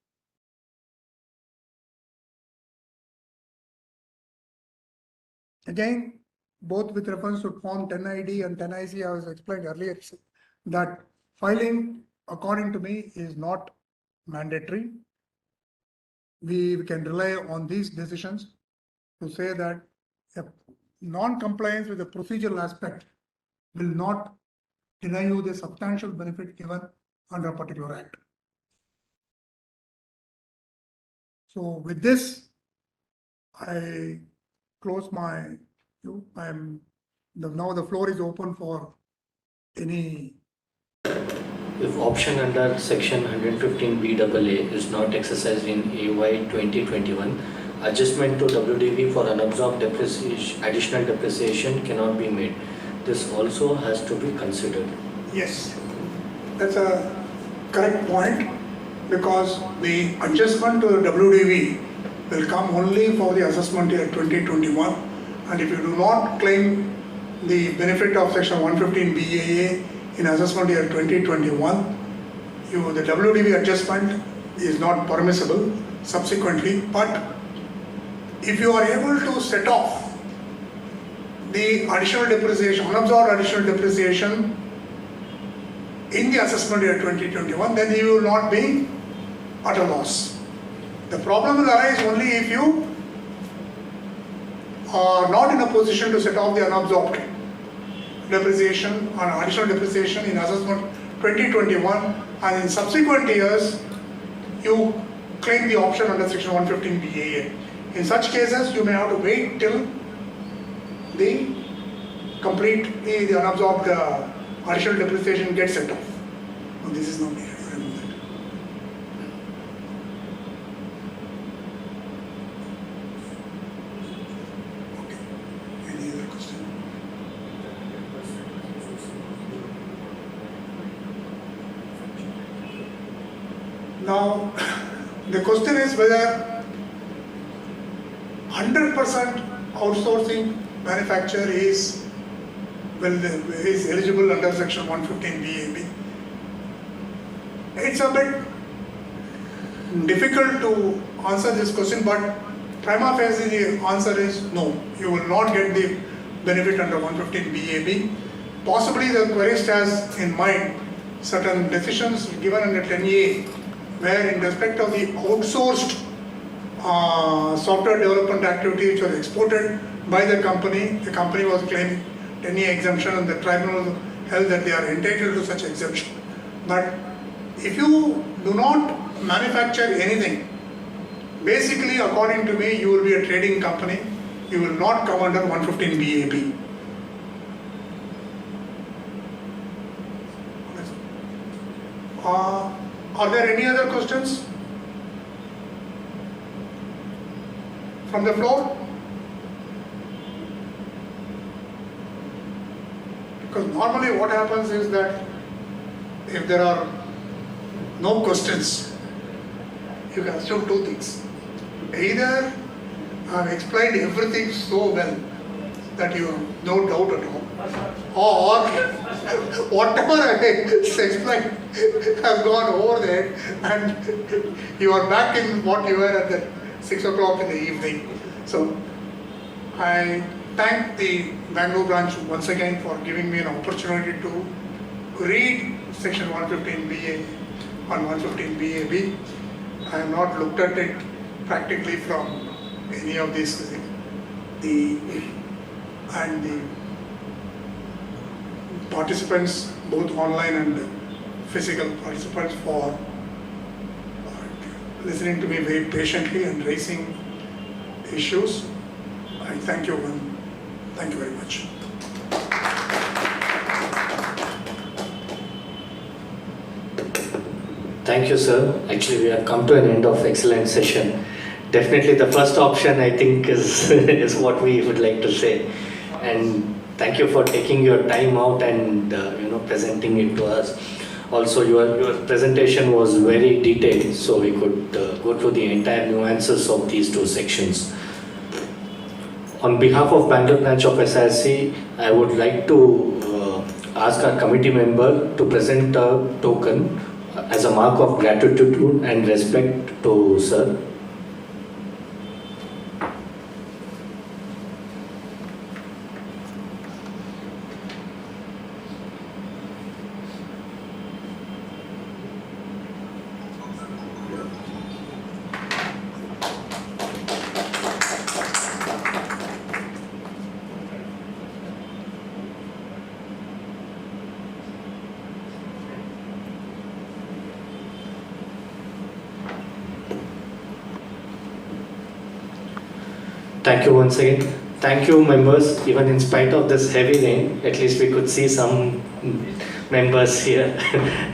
Again, both with reference to form 10 ID and 10 IC, I was explained earlier that filing, according to me, is not mandatory. We can rely on these decisions to say that non-compliance with the procedural aspect will not deny you the substantial benefit given under a particular act. So with this, I close my view. Now the floor is open for any. If option under section 115 BAA is not exercised in AY 2021, adjustment to WDV for unabsorbed depreciation, additional depreciation cannot be made. This also has to be considered. Yes, that's a correct point, because the adjustment to the WDV will come only for the assessment year 2021, and if you do not claim the benefit of section 115 BAA in assessment year 2021, the WDV adjustment is not permissible subsequently. But if you are able to set off the additional depreciation, unabsorbed additional depreciation in the assessment year 2021, then you will not be at a loss. The problem will arise only if you are not in a position to set off the unabsorbed depreciation or additional depreciation in assessment 2021, and in subsequent years you claim the option under section 115 BAA. In such cases, you may have to wait till the unabsorbed additional depreciation gets set off. No, this is not needed. I know that. Okay. Any other question? Now, the question is whether 100% outsourcing manufacturer is eligible under section 115 BAB. It's a bit difficult to answer this question, but prima facie the answer is no. You will not get the benefit under 115 BAB. Possibly the querist has in mind certain decisions given under 10A, where in respect of the outsourced software development activity which was exported by the company was claiming 10A exemption, and the tribunal held that they are entitled to such exemption. But if you do not manufacture anything, basically according to me you will be a trading company, you will not come under 115 BAB. Are there any other questions from the floor? Because normally what happens is that if there are no questions, you can assume two things. Either I have explained everything so well that you have no doubt at all, or whatever I explained has gone over there and you are back in what you were at the 6 o'clock in the evening. So I thank the Bangalore branch once again for giving me an opportunity to read section 115 BA on 115 BAB. I have not looked at it practically from any of these, the participants, both online and physical participants, for listening to me very patiently and raising issues. I thank you and thank you very much. Thank you, sir. Actually, we have come to an end of excellent session. Definitely the first option, I think, is, is what we would like to say. And thank you for taking your time out and presenting it to us. Also, your presentation was very detailed, so we could go through the entire nuances of these two sections. On behalf of Bangalore branch of SISC, I would like to ask our committee member to present a token as a mark of gratitude and respect to sir. Thank you once again. Thank you, members. Even in spite of this heavy rain, at least we could see some members here.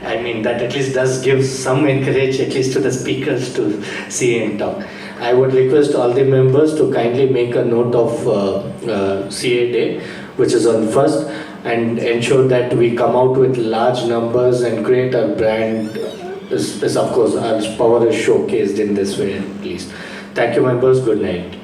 I mean, that at least does give some encourage, at least to the speakers, to see and talk. I would request all the members to kindly make a note of CA Day, which is on 1st, and ensure that we come out with large numbers and create a brand. Is of course, our power is showcased in this way, at least. Thank you, members. Good night.